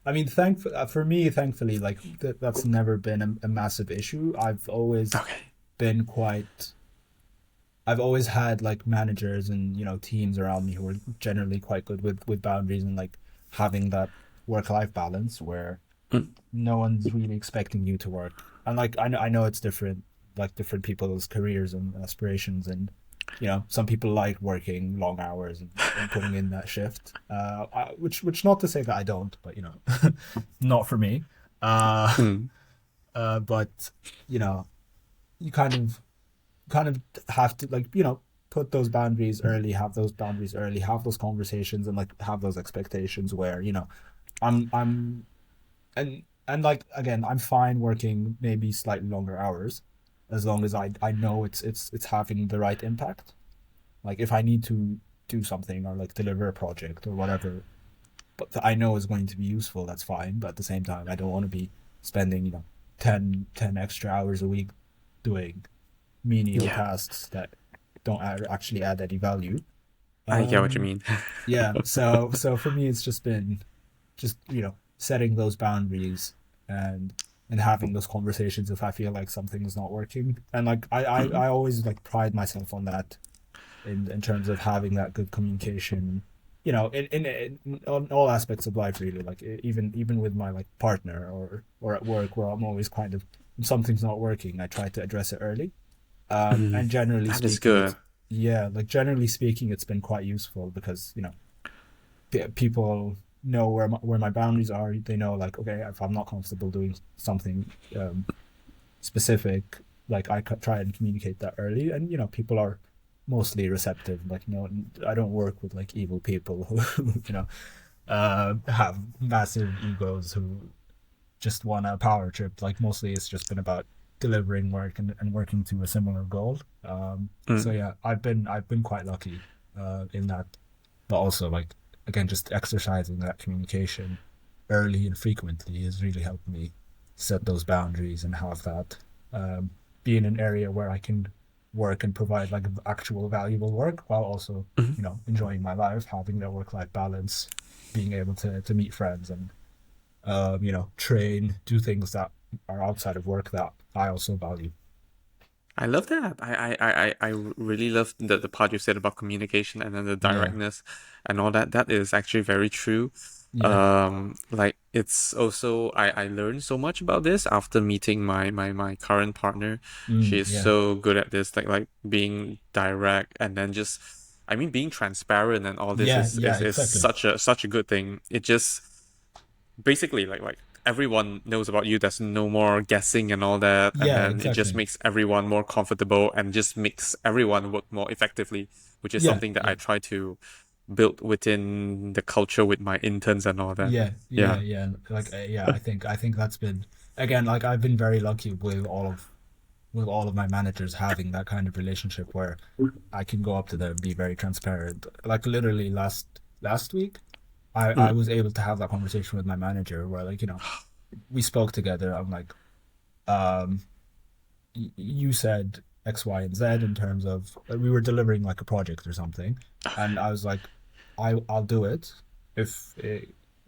[SPEAKER 2] I mean, for me, thankfully, like that's never been a massive issue.
[SPEAKER 1] Okay.
[SPEAKER 2] Been quite I've always had like managers and teams around me who are generally quite good with boundaries and like having that work life balance where
[SPEAKER 1] Mm,
[SPEAKER 2] no one's really expecting you to work. And like I know it's different, like different people's careers and aspirations, and some people like working long hours and putting in that shift. Which not to say that I don't, but not for me. Uh,
[SPEAKER 1] mm,
[SPEAKER 2] but you know you kind of have to like put those boundaries early, have those conversations, and like have those expectations where I'm and like again, I'm fine working maybe slightly longer hours as long as I know it's having the right impact. Like if I need to do something or like deliver a project or whatever, but that I know is going to be useful, that's fine. But at the same time, I don't want to be spending 10 extra hours a week doing menial
[SPEAKER 1] yeah,
[SPEAKER 2] tasks that don't actually add any value.
[SPEAKER 1] I get what you
[SPEAKER 2] Um,
[SPEAKER 1] mean.
[SPEAKER 2] yeah. So for me, it's just been just setting those boundaries and having those conversations if I feel like something is not working. And like I always like pride myself on that in terms of having that good communication. In on all aspects of life, really. Like even with my like partner or at work, where I'm always kind of, if something's not working, I try to address it early.
[SPEAKER 1] Mm,
[SPEAKER 2] And generally
[SPEAKER 1] that is
[SPEAKER 2] speaking,
[SPEAKER 1] good.
[SPEAKER 2] it's yeah, like generally speaking, it's been quite useful because people know where my boundaries are. They know like, okay, if I'm not comfortable doing something specific, like try and communicate that early, and people are mostly receptive. Like I don't work with like evil people who have massive egos who just want a power trip. Like mostly it's just been about delivering work and working to a similar goal. So
[SPEAKER 1] Mm.
[SPEAKER 2] yeah, I've been quite lucky in that, but also like again, just exercising that communication early and frequently has really helped me set those boundaries and have that um, be in an area where I can work and provide like actual valuable work while also
[SPEAKER 1] Mhm.
[SPEAKER 2] enjoying my life, having that work life balance, being able to meet friends and train, do things that are outside of work that I also value.
[SPEAKER 1] I love that. I really love the part you said about communication and then the
[SPEAKER 2] Yeah,
[SPEAKER 1] directness and all that. That is actually very true.
[SPEAKER 2] yeah,
[SPEAKER 1] Like it's also I learned so much about this after meeting my current partner. She is
[SPEAKER 2] yeah,
[SPEAKER 1] so good at this, like being direct and then just I mean being transparent and all this
[SPEAKER 2] yeah,
[SPEAKER 1] is
[SPEAKER 2] yeah,
[SPEAKER 1] is
[SPEAKER 2] exactly.
[SPEAKER 1] such a good thing. It just basically like everyone knows about you. There's no more guessing and all that, and
[SPEAKER 2] Yeah,
[SPEAKER 1] then it just
[SPEAKER 2] exactly.
[SPEAKER 1] makes everyone more comfortable and just makes everyone work more effectively, which is
[SPEAKER 2] Yeah,
[SPEAKER 1] something that I
[SPEAKER 2] yeah.
[SPEAKER 1] try to build within the culture with my interns and all that.
[SPEAKER 2] Yeah, yeah,
[SPEAKER 1] Yeah.
[SPEAKER 2] yeah. Like, yeah, I think that's been, again, like I've been very lucky with all of my managers having that kind of relationship where I can go up to them, be very transparent. Like literally last week, I
[SPEAKER 1] Mm.
[SPEAKER 2] was able to have that conversation with my manager where, like, we spoke together. I'm like, um, you said X, Y, and Z in terms of, we were delivering like a project or something, and I was like, I'll do it if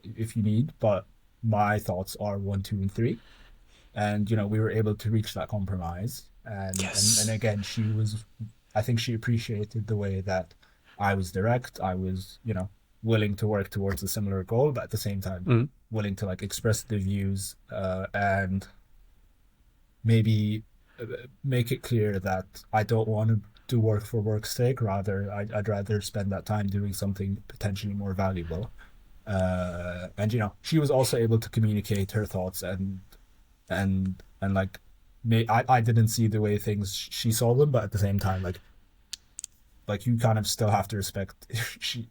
[SPEAKER 2] if you need, but my thoughts are one, two, and three, and we were able to reach that compromise, and
[SPEAKER 1] Yes.
[SPEAKER 2] again, I think she appreciated the way that I was direct. I was willing to work towards a similar goal, but at the same time
[SPEAKER 1] Mm.
[SPEAKER 2] willing to like express the views, and maybe make it clear that I don't want to do work for work's sake. Rather, I'd rather spend that time doing something potentially more valuable. And she was also able to communicate her thoughts, and like, I didn't see the way things she saw them, but at the same time, like you kind of still have to respect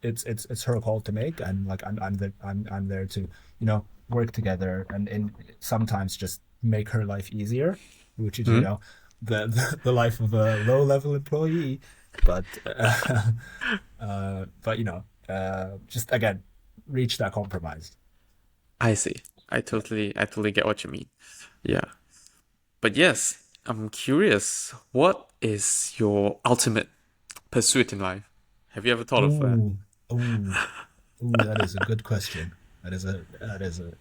[SPEAKER 2] it's her call to make, and like I'm there to work together, and sometimes just make her life easier, which is
[SPEAKER 1] Mm.
[SPEAKER 2] the life of a low level employee, but just again reach that compromise.
[SPEAKER 1] I see. I totally get what you mean. Yeah. But yes, I'm curious, what is your ultimate pursuit in life? Have you ever thought of that?
[SPEAKER 2] Ooh, ooh, ooh, that is a good question. That is a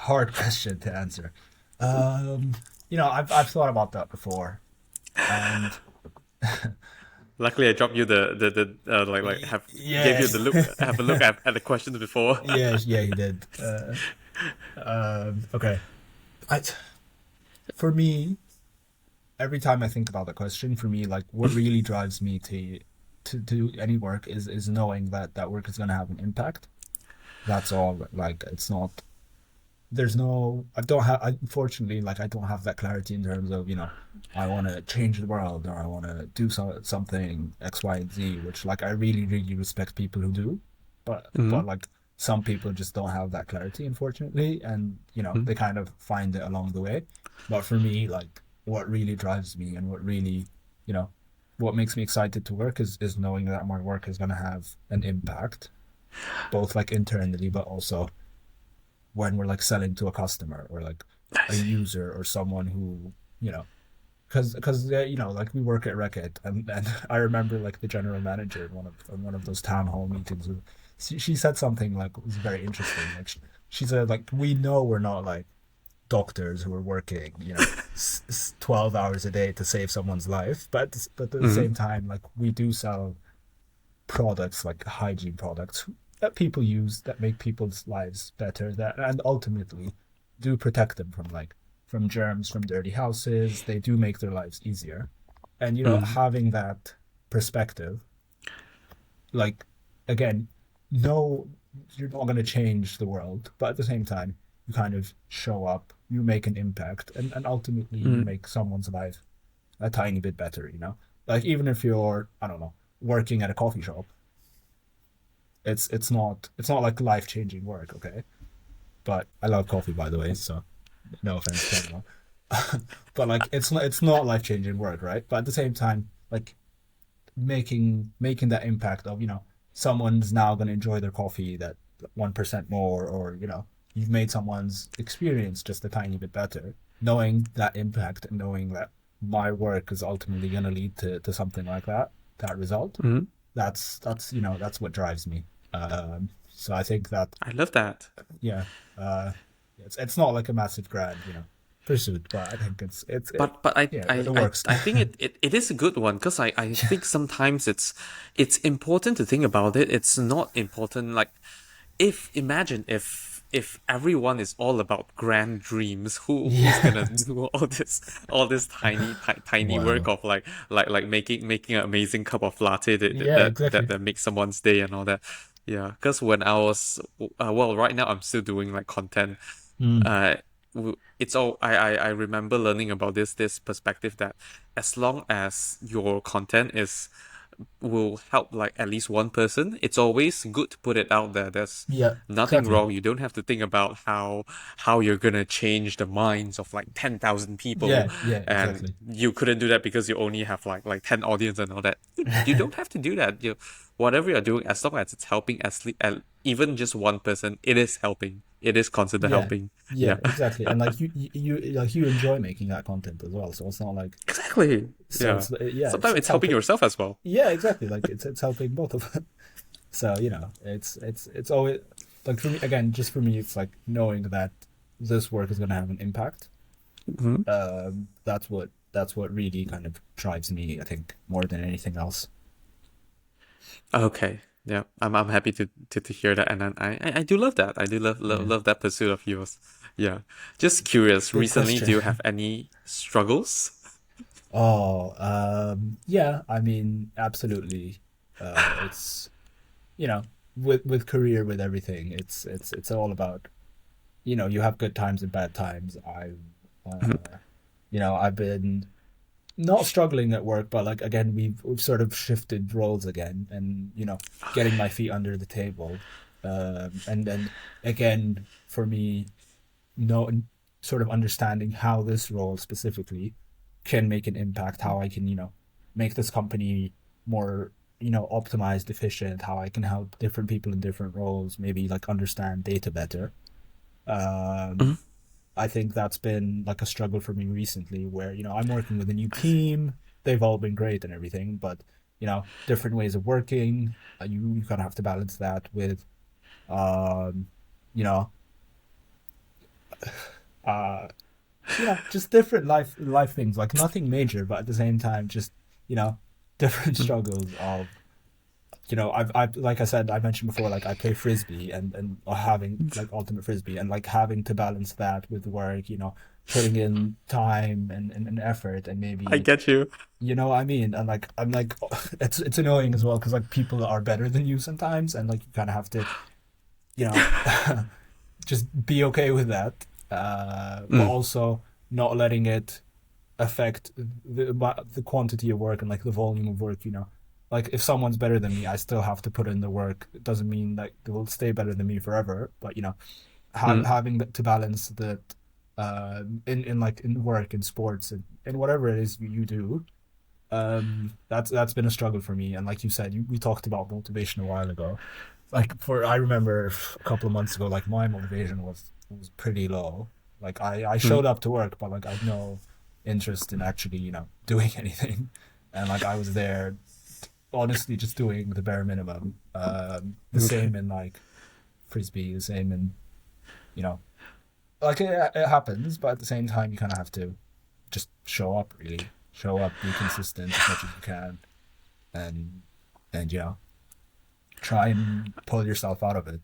[SPEAKER 2] hard question to answer. Um, I've thought about that before, and
[SPEAKER 1] Luckily, I dropped you the like have gave
[SPEAKER 2] yeah,
[SPEAKER 1] you the look have a look at the questions before.
[SPEAKER 2] yeah, yeah, he did. Okay, I, for me, every time I think about the question, for me, like what really drives me to do any work is knowing that that work is going to have an impact. That's all. Like it's not. There's no. I don't have. Unfortunately, like I don't have that clarity in terms of I want to change the world, or I want to do something X, Y, and Z. Which like I really really respect people who do, but
[SPEAKER 1] Mm.
[SPEAKER 2] like some people just don't have that clarity, unfortunately, and
[SPEAKER 1] Mm.
[SPEAKER 2] they kind of find it along the way. But for me, like what really drives me and what really you know what makes me excited to work is knowing that my work is going to have an impact, both like internally, but also when we're like selling to a customer or like
[SPEAKER 1] I
[SPEAKER 2] a
[SPEAKER 1] see.
[SPEAKER 2] user or someone who because like we work at Reckitt, and I remember like the general manager in one of those town hall meetings, she said something like was very interesting. Like she said, like, we know we're not like doctors who are working 12 hours a day to save someone's life, but at the
[SPEAKER 1] Mm.
[SPEAKER 2] same time, like, we do sell products like hygiene products that people use that make people's lives better, that and ultimately do protect them from from germs, from dirty houses. They do make their lives easier, and
[SPEAKER 1] Mm.
[SPEAKER 2] having that perspective, like, again, no, you're not going to change the world, but at the same time you kind of show up, you make an impact, and ultimately you
[SPEAKER 1] Mm.
[SPEAKER 2] make someone's life a tiny bit better, like, even if you're, I don't know, working at a coffee shop, it's not like life changing work, okay? But I love coffee, by the way, so no offense to anyone. But like it's not life changing work, right? But at the same time, like making that impact of someone's now going to enjoy their coffee that 1% more, or you've made someone's experience just a tiny bit better. Knowing that impact and knowing that my work is ultimately going to lead to something like that result,
[SPEAKER 1] Mm.
[SPEAKER 2] that's what drives me. So I think that,
[SPEAKER 1] I love that.
[SPEAKER 2] yeah, uh, it's not like a massive grand, pursuit, but I think
[SPEAKER 1] But I
[SPEAKER 2] yeah, it
[SPEAKER 1] I I,
[SPEAKER 2] works.
[SPEAKER 1] I think it is a good one because I think sometimes it's important to think about it. It's not important like if imagine if everyone is all about grand dreams, who's
[SPEAKER 2] Yeah.
[SPEAKER 1] gonna do all this tiny work
[SPEAKER 2] Wow.
[SPEAKER 1] of like making an amazing cup of latte that
[SPEAKER 2] Yeah, exactly.
[SPEAKER 1] that makes someone's day and all that. Yeah, because when I was well, right now I'm still doing like content
[SPEAKER 2] Mm.
[SPEAKER 1] uh it's all I remember learning about this perspective that as long as your content is will help like at least one person, it's always good to put it out there. There's
[SPEAKER 2] Yeah,
[SPEAKER 1] nothing
[SPEAKER 2] exactly.
[SPEAKER 1] wrong. You don't have to think about how you're gonna change the minds of like 10,000 people,
[SPEAKER 2] Yeah, yeah,
[SPEAKER 1] and
[SPEAKER 2] exactly.
[SPEAKER 1] you couldn't do that because you only have like 10 audience and all that. You don't have to do that. Whatever you're doing, as long as it's helping even just one person, it is helping. It is considered
[SPEAKER 2] Yeah,
[SPEAKER 1] helping.
[SPEAKER 2] yeah,
[SPEAKER 1] Yeah.
[SPEAKER 2] exactly. And like you enjoy making that content as well, so it's not like
[SPEAKER 1] Exactly.
[SPEAKER 2] so
[SPEAKER 1] Yeah.
[SPEAKER 2] it's yeah,
[SPEAKER 1] Sometimes
[SPEAKER 2] it's
[SPEAKER 1] it's helping
[SPEAKER 2] helping.
[SPEAKER 1] yourself as well.
[SPEAKER 2] Yeah, exactly. Like it's helping both of them. So it's always like for me again, just for me, it's like knowing that this work is going to have an impact.
[SPEAKER 1] Mhm.
[SPEAKER 2] That's what really kind of drives me, I think, more than anything else.
[SPEAKER 1] Okay. Yeah. I'm happy to hear that. And then I do love that. I do
[SPEAKER 2] Yeah.
[SPEAKER 1] love that pursuit of yours. Yeah. Just curious,
[SPEAKER 2] Good
[SPEAKER 1] recently,
[SPEAKER 2] question.
[SPEAKER 1] do you have any struggles?
[SPEAKER 2] Oh, yeah. I mean, absolutely. It's with career, with everything, it's all about you have good times and bad times.
[SPEAKER 1] Mhm.
[SPEAKER 2] I've been not struggling at work, but like again, we've sort of shifted roles again, and getting my feet under the table, and then again for me, no, sort of understanding how this role specifically can make an impact, how I can make this company more optimized, efficient, how I can help different people in different roles, maybe like understand data better.
[SPEAKER 1] Mhm.
[SPEAKER 2] Um, I think that's been like a struggle for me recently where, I'm working with a new team. They've all been great and everything, but, different ways of working. You kind of have to balance that with, um, you know, uh, just different life things, like nothing major, but at the same time, just, you know, different
[SPEAKER 1] Mhm.
[SPEAKER 2] struggles of, I've like I said, I mentioned before, like I play frisbee and having like ultimate frisbee and like having to balance that with work, putting in time and effort and
[SPEAKER 1] I
[SPEAKER 2] maybe
[SPEAKER 1] get you.
[SPEAKER 2] what I mean, and like I'm like it's annoying as well because like people are better than you sometimes and like you kind of have to you know just be okay with that, but
[SPEAKER 1] Mm.
[SPEAKER 2] also not letting it affect the quantity of work and like the volume of work. Like if someone's better than me, I still have to put in the work. It doesn't mean like they will stay better than me forever, but
[SPEAKER 1] Mm.
[SPEAKER 2] having to balance that in like in work, in sports, and whatever it is you do. That's been a struggle for me. And like you said, we talked about motivation a while ago. Like I remember a couple of months ago, like my motivation was pretty low. Like I
[SPEAKER 1] Mm.
[SPEAKER 2] showed up to work, but like I had no interest in actually doing anything, and like I was there honestly just doing the bare minimum. The
[SPEAKER 1] Okay.
[SPEAKER 2] same in like frisbee, the same in you know like it happens, but at the same time you kind of have to just show up, really show up, be consistent as much as you can, and and try and pull yourself out of it.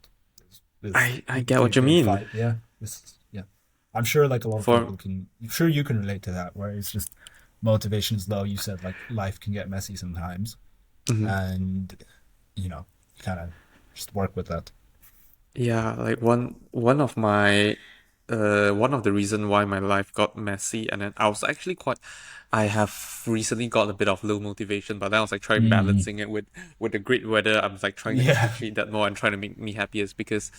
[SPEAKER 1] I get what you
[SPEAKER 2] Doing
[SPEAKER 1] mean.
[SPEAKER 2] fight, yeah. Yeah. I'm sure like a lot of
[SPEAKER 1] For
[SPEAKER 2] people can. I'm sure you can relate to that, where it's just motivation is low. You said like life can get messy sometimes,
[SPEAKER 1] Mhm.
[SPEAKER 2] and you kind of just work with that.
[SPEAKER 1] Yeah, like one of the reason why my life got messy, and then I was actually quite I have recently got a bit of low motivation, but then I was like trying
[SPEAKER 2] Mm.
[SPEAKER 1] balancing it with the great weather. I was like trying to
[SPEAKER 2] Yeah,
[SPEAKER 1] appreciate that more and trying to make me happy is because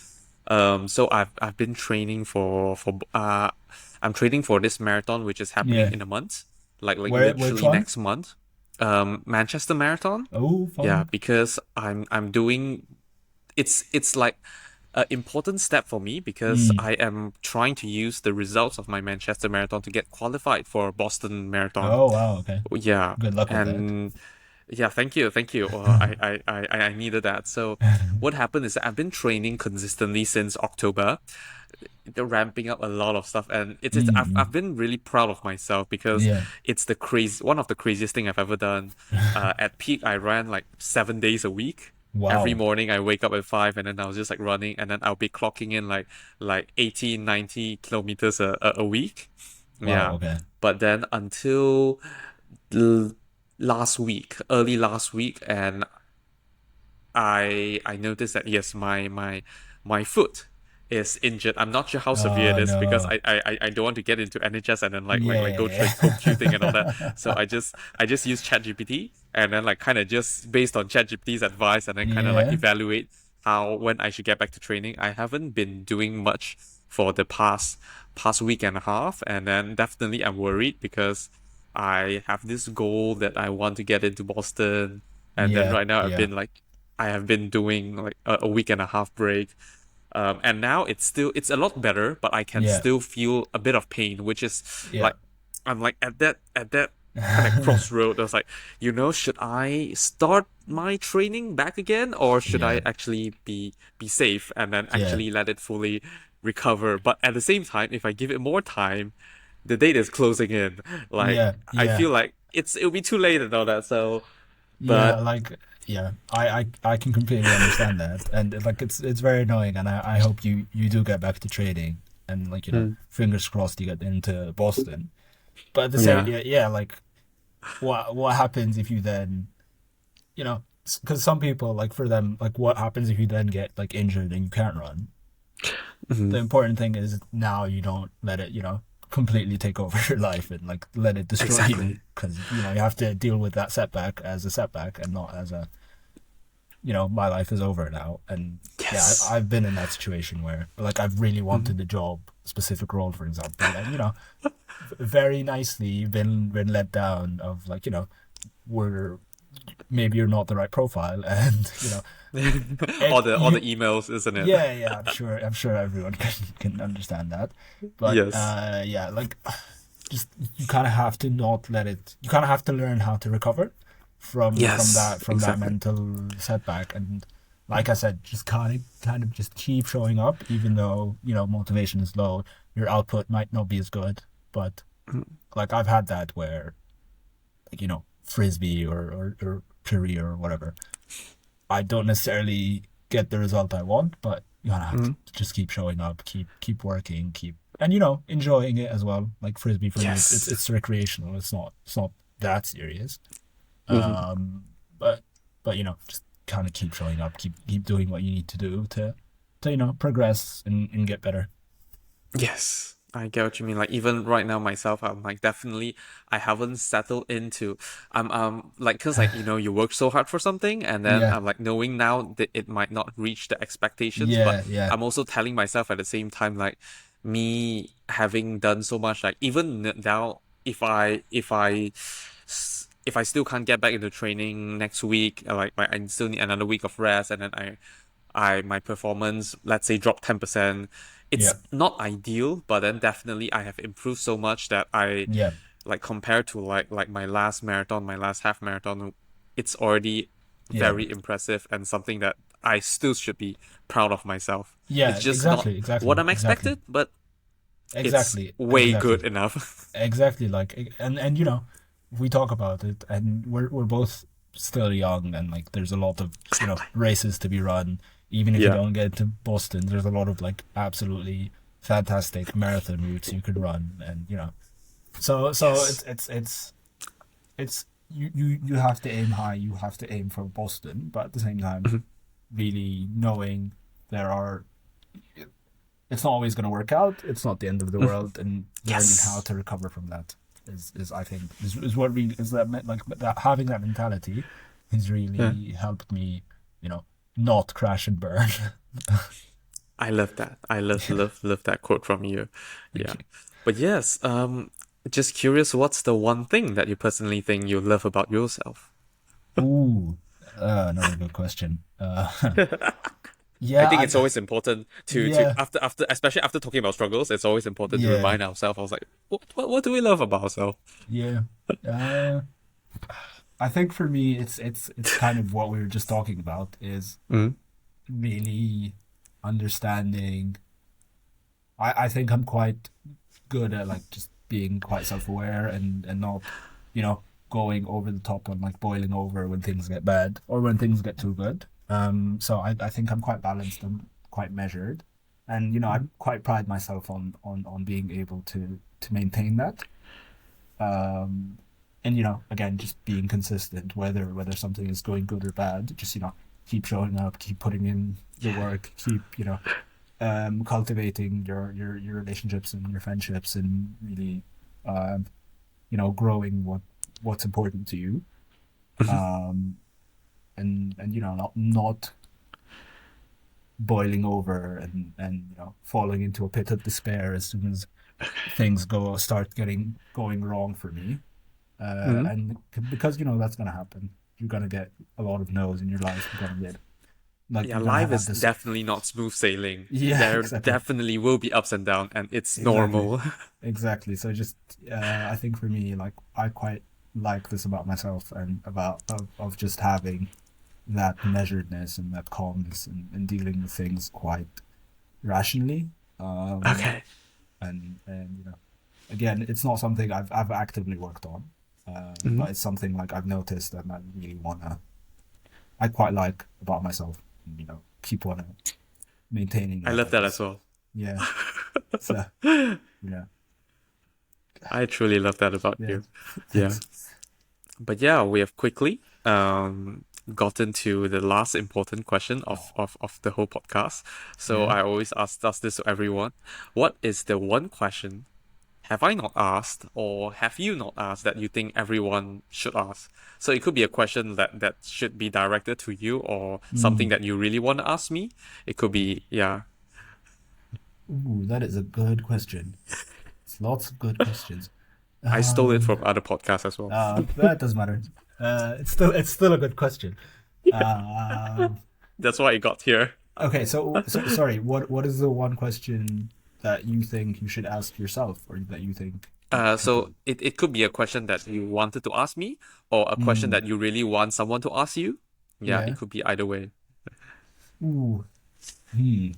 [SPEAKER 1] so I've been training for I'm training for this marathon which is happening
[SPEAKER 2] yeah.
[SPEAKER 1] in a month, like
[SPEAKER 2] Which
[SPEAKER 1] literally
[SPEAKER 2] one?
[SPEAKER 1] next month. Manchester Marathon.
[SPEAKER 2] Oh,
[SPEAKER 1] Yeah,
[SPEAKER 2] fun.
[SPEAKER 1] because I'm doing it's like an important step for me because
[SPEAKER 2] Mm.
[SPEAKER 1] I am trying to use the results of my Manchester Marathon to get qualified for Boston Marathon.
[SPEAKER 2] Oh, wow. Okay.
[SPEAKER 1] Yeah,
[SPEAKER 2] Good luck with that.
[SPEAKER 1] and yeah, thank you, thank you. I needed that. So, what happened is that I've been training consistently since October. They're ramping up a lot of stuff, and it's I've
[SPEAKER 2] Mm.
[SPEAKER 1] been really proud of myself because
[SPEAKER 2] Yeah.
[SPEAKER 1] it's the crazy one of the craziest thing I've ever done. At peak, I ran like 7 days a week. Every
[SPEAKER 2] Wow.
[SPEAKER 1] morning I wake up at 5 and then I was just like running and then I'll be clocking in like 80, 90 kilometers a week.
[SPEAKER 2] Wow.
[SPEAKER 1] Yeah.
[SPEAKER 2] Okay.
[SPEAKER 1] But then until l last week, early last week, and I noticed that yes, my foot is injured. I'm not sure how severe it is because
[SPEAKER 2] No.
[SPEAKER 1] I don't want to get into NHS and then like go
[SPEAKER 2] Yeah.
[SPEAKER 1] straight home tutoring and all that. So I just use ChatGPT and then like kind of just based on ChatGPT's advice and then kind of like
[SPEAKER 2] Yeah.
[SPEAKER 1] evaluate how when I should get back to training. I haven't been doing much for the past week and a half, and then definitely I'm worried because I have this goal that I want to get into Boston, and then
[SPEAKER 2] Yeah.
[SPEAKER 1] right now
[SPEAKER 2] Yeah.
[SPEAKER 1] I have been doing like a week and a half break, and now it's a lot better, but I can
[SPEAKER 2] Yeah.
[SPEAKER 1] still feel a bit of pain, which is
[SPEAKER 2] Yeah.
[SPEAKER 1] like I'm like at that kind of crossroad. I was like, should I start my training back again, or should
[SPEAKER 2] Yeah.
[SPEAKER 1] I actually be safe and then
[SPEAKER 2] Yeah.
[SPEAKER 1] actually let it fully recover? But at the same time, if I give it more time, the date is closing in. Like
[SPEAKER 2] Yeah.
[SPEAKER 1] I
[SPEAKER 2] Yeah.
[SPEAKER 1] feel like it'll be too late and all that. So,
[SPEAKER 2] Yeah,
[SPEAKER 1] but
[SPEAKER 2] like yeah, I can completely understand that, and like it's very annoying, and I hope you do get back to trading, and like
[SPEAKER 1] mm,
[SPEAKER 2] fingers crossed you get into Boston. But at the same,
[SPEAKER 1] yeah,
[SPEAKER 2] yeah, like what happens if you then because some people like for them like what happens if you then get like injured and you can't run? The
[SPEAKER 1] mhm,
[SPEAKER 2] important thing is now you don't let it completely take over your life and like let it destroy you
[SPEAKER 1] exactly.
[SPEAKER 2] because you have to deal with that setback as a setback and not as a my life is over now. And yeah,
[SPEAKER 1] Yes.
[SPEAKER 2] I've been in that situation where like I've really
[SPEAKER 1] Mhm.
[SPEAKER 2] wanted the job, specific role, for example, and very nicely been let down of like we're maybe you're not the right profile, and
[SPEAKER 1] all the
[SPEAKER 2] you
[SPEAKER 1] emails, isn't it?
[SPEAKER 2] yeah, I'm sure everyone can understand that, but
[SPEAKER 1] Yes.
[SPEAKER 2] yeah, like just you kind of have to not let it. You kind of have to learn how to recover from
[SPEAKER 1] Yes,
[SPEAKER 2] that
[SPEAKER 1] exactly.
[SPEAKER 2] mental setback, and like I said, just kind of just keep showing up, even though motivation is low. Your output might not be as good, but
[SPEAKER 1] Mm.
[SPEAKER 2] like I've had that where like frisbee or career or whatever. I don't necessarily get the result I want, but you gotta have to
[SPEAKER 1] Mm.
[SPEAKER 2] just keep showing up, keep working, keep and enjoying it as well. Like frisbee for me, it's
[SPEAKER 1] Yes.
[SPEAKER 2] it's recreational. It's not that serious.
[SPEAKER 1] Mhm.
[SPEAKER 2] Um, but just kind of keep showing up, keep doing what you need to do to progress and get better.
[SPEAKER 1] Yes, I get what you mean. Like even right now myself, I'm like definitely I haven't settled into like because like you work so hard for something and then
[SPEAKER 2] Yeah,
[SPEAKER 1] I'm like knowing now that it might not reach the expectations, but
[SPEAKER 2] yeah,
[SPEAKER 1] I'm also telling myself at the same time like me having done so much like even now if I still can't get back into training next week, like I still need another week of rest, and then I my performance, let's say, dropped 10%.
[SPEAKER 2] yeah,
[SPEAKER 1] It's not ideal, but then definitely I have improved so much that I
[SPEAKER 2] yeah,
[SPEAKER 1] like compared to like my last marathon, my last half marathon, it's already
[SPEAKER 2] yeah,
[SPEAKER 1] very impressive and something that I still should be proud of myself.
[SPEAKER 2] yeah.
[SPEAKER 1] It's just not
[SPEAKER 2] Exactly,
[SPEAKER 1] what
[SPEAKER 2] exactly,
[SPEAKER 1] I'm
[SPEAKER 2] exactly,
[SPEAKER 1] expected, but it's
[SPEAKER 2] exactly,
[SPEAKER 1] way good
[SPEAKER 2] exactly.
[SPEAKER 1] enough.
[SPEAKER 2] Exactly, like and we talk about it, and we're both still young, and like there's a lot of
[SPEAKER 1] Exactly.
[SPEAKER 2] races to be run. Even if you
[SPEAKER 1] Yeah.
[SPEAKER 2] don't get to Boston, there's a lot of like absolutely fantastic marathon routes you could run, and so it's
[SPEAKER 1] Yes.
[SPEAKER 2] it's it's it's you have to aim high, you have to aim for Boston, but at the same time,
[SPEAKER 1] Mhm.
[SPEAKER 2] really knowing there are it's not always going to work out. It's not the end of the
[SPEAKER 1] Mhm.
[SPEAKER 2] world, and learning how
[SPEAKER 1] Yes.
[SPEAKER 2] to recover from that is I think is what really is like that having that mentality has
[SPEAKER 1] Yeah.
[SPEAKER 2] really helped me, you know, not crash and burn.
[SPEAKER 1] I love that. I love
[SPEAKER 2] Yeah,
[SPEAKER 1] love love that quote from you.
[SPEAKER 2] thank
[SPEAKER 1] Yeah.
[SPEAKER 2] you.
[SPEAKER 1] But yes, just curious, what's the one thing that you personally think you love about yourself?
[SPEAKER 2] Ooh, another good question.
[SPEAKER 1] I
[SPEAKER 2] Yeah,
[SPEAKER 1] think it's always important to
[SPEAKER 2] yeah,
[SPEAKER 1] after especially after talking about struggles, it's always important to
[SPEAKER 2] yeah,
[SPEAKER 1] remind ourselves. I was like, what do we love about ourselves?
[SPEAKER 2] yeah. Uh, I think for me, it's kind of what we were just talking about is
[SPEAKER 1] Mm.
[SPEAKER 2] really understanding. I think I'm quite good at like just being quite self-aware and not, going over the top and like boiling over when things get bad or when things get too good. So I think I'm quite balanced and quite measured, and I
[SPEAKER 1] Mm.
[SPEAKER 2] quite pride myself on being able to maintain that. Um, and again, just being consistent, whether something is going good or bad, just keep showing up, keep putting in the
[SPEAKER 1] Yeah.
[SPEAKER 2] work, keep cultivating your relationships and your friendships and really um, growing what's important to you.
[SPEAKER 1] Mhm.
[SPEAKER 2] Um, and not boiling over and falling into a pit of despair as soon as things start going wrong for me.
[SPEAKER 1] Mhm.
[SPEAKER 2] And because that's gonna happen. You're gonna get a lot of no's in your life.
[SPEAKER 1] Yeah,
[SPEAKER 2] You're gonna
[SPEAKER 1] life
[SPEAKER 2] have
[SPEAKER 1] is
[SPEAKER 2] this.
[SPEAKER 1] definitely not smooth sailing.
[SPEAKER 2] Yeah,
[SPEAKER 1] There
[SPEAKER 2] exactly.
[SPEAKER 1] definitely will be ups and downs, and it's
[SPEAKER 2] Exactly.
[SPEAKER 1] normal.
[SPEAKER 2] Exactly. So just I think for me, like I quite like this about myself and of just having that measuredness and that calmness and dealing with things quite rationally. Um,
[SPEAKER 1] Okay.
[SPEAKER 2] and again, it's not something I've actively worked on,
[SPEAKER 1] Mhm.
[SPEAKER 2] but it's something like I've noticed and I quite like about myself. Keep on maintaining
[SPEAKER 1] I
[SPEAKER 2] that,
[SPEAKER 1] love
[SPEAKER 2] I
[SPEAKER 1] that as
[SPEAKER 2] guess.
[SPEAKER 1] well.
[SPEAKER 2] Yeah. So yeah,
[SPEAKER 1] I truly love that about
[SPEAKER 2] yeah.
[SPEAKER 1] you. Yeah.
[SPEAKER 2] Thanks.
[SPEAKER 1] But yeah, we have quickly gotten to the last important question
[SPEAKER 2] Oh,
[SPEAKER 1] of the whole podcast. So
[SPEAKER 2] yeah.
[SPEAKER 1] I always ask this to everyone. What is the one question have I not asked or have you not asked that you think everyone should ask? So it could be a question that should be directed to you or something
[SPEAKER 2] Mm.
[SPEAKER 1] that you really want to ask me. It could be, yeah.
[SPEAKER 2] Ooh, that is a good question. It's lots of good questions.
[SPEAKER 1] I stole it
[SPEAKER 2] Um,
[SPEAKER 1] from other podcasts as well.
[SPEAKER 2] that doesn't matter. It's still a good question. Um,
[SPEAKER 1] That's why it got here.
[SPEAKER 2] okay, so sorry. What is the one question that you think you should ask yourself, or that you think
[SPEAKER 1] So
[SPEAKER 2] people?
[SPEAKER 1] it could be a question that you wanted to ask me or a question
[SPEAKER 2] Mm,
[SPEAKER 1] that you really want someone to ask you. Yeah, it
[SPEAKER 2] yeah.
[SPEAKER 1] could be either way.
[SPEAKER 2] Ooh. Hmm.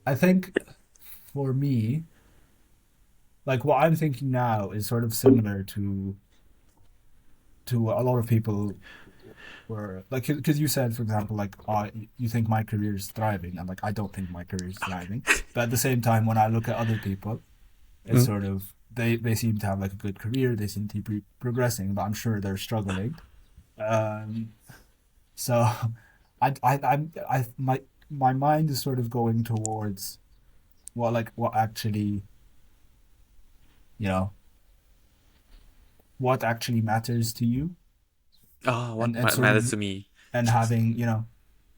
[SPEAKER 2] I think for me, like what I'm thinking now is sort of similar to a lot of people were like, because you said, for example, like, you think my career is thriving, and like I don't think my career is thriving. But at the same time, when I look at other people, it's
[SPEAKER 1] Mm.
[SPEAKER 2] sort of they seem to have like a good career, they seem to be progressing, but I'm sure they're struggling. Um, so my mind is sort of going towards what actually, you know, what actually matters to you,
[SPEAKER 1] Oh, what
[SPEAKER 2] and sort
[SPEAKER 1] matters
[SPEAKER 2] of
[SPEAKER 1] to me?
[SPEAKER 2] and having,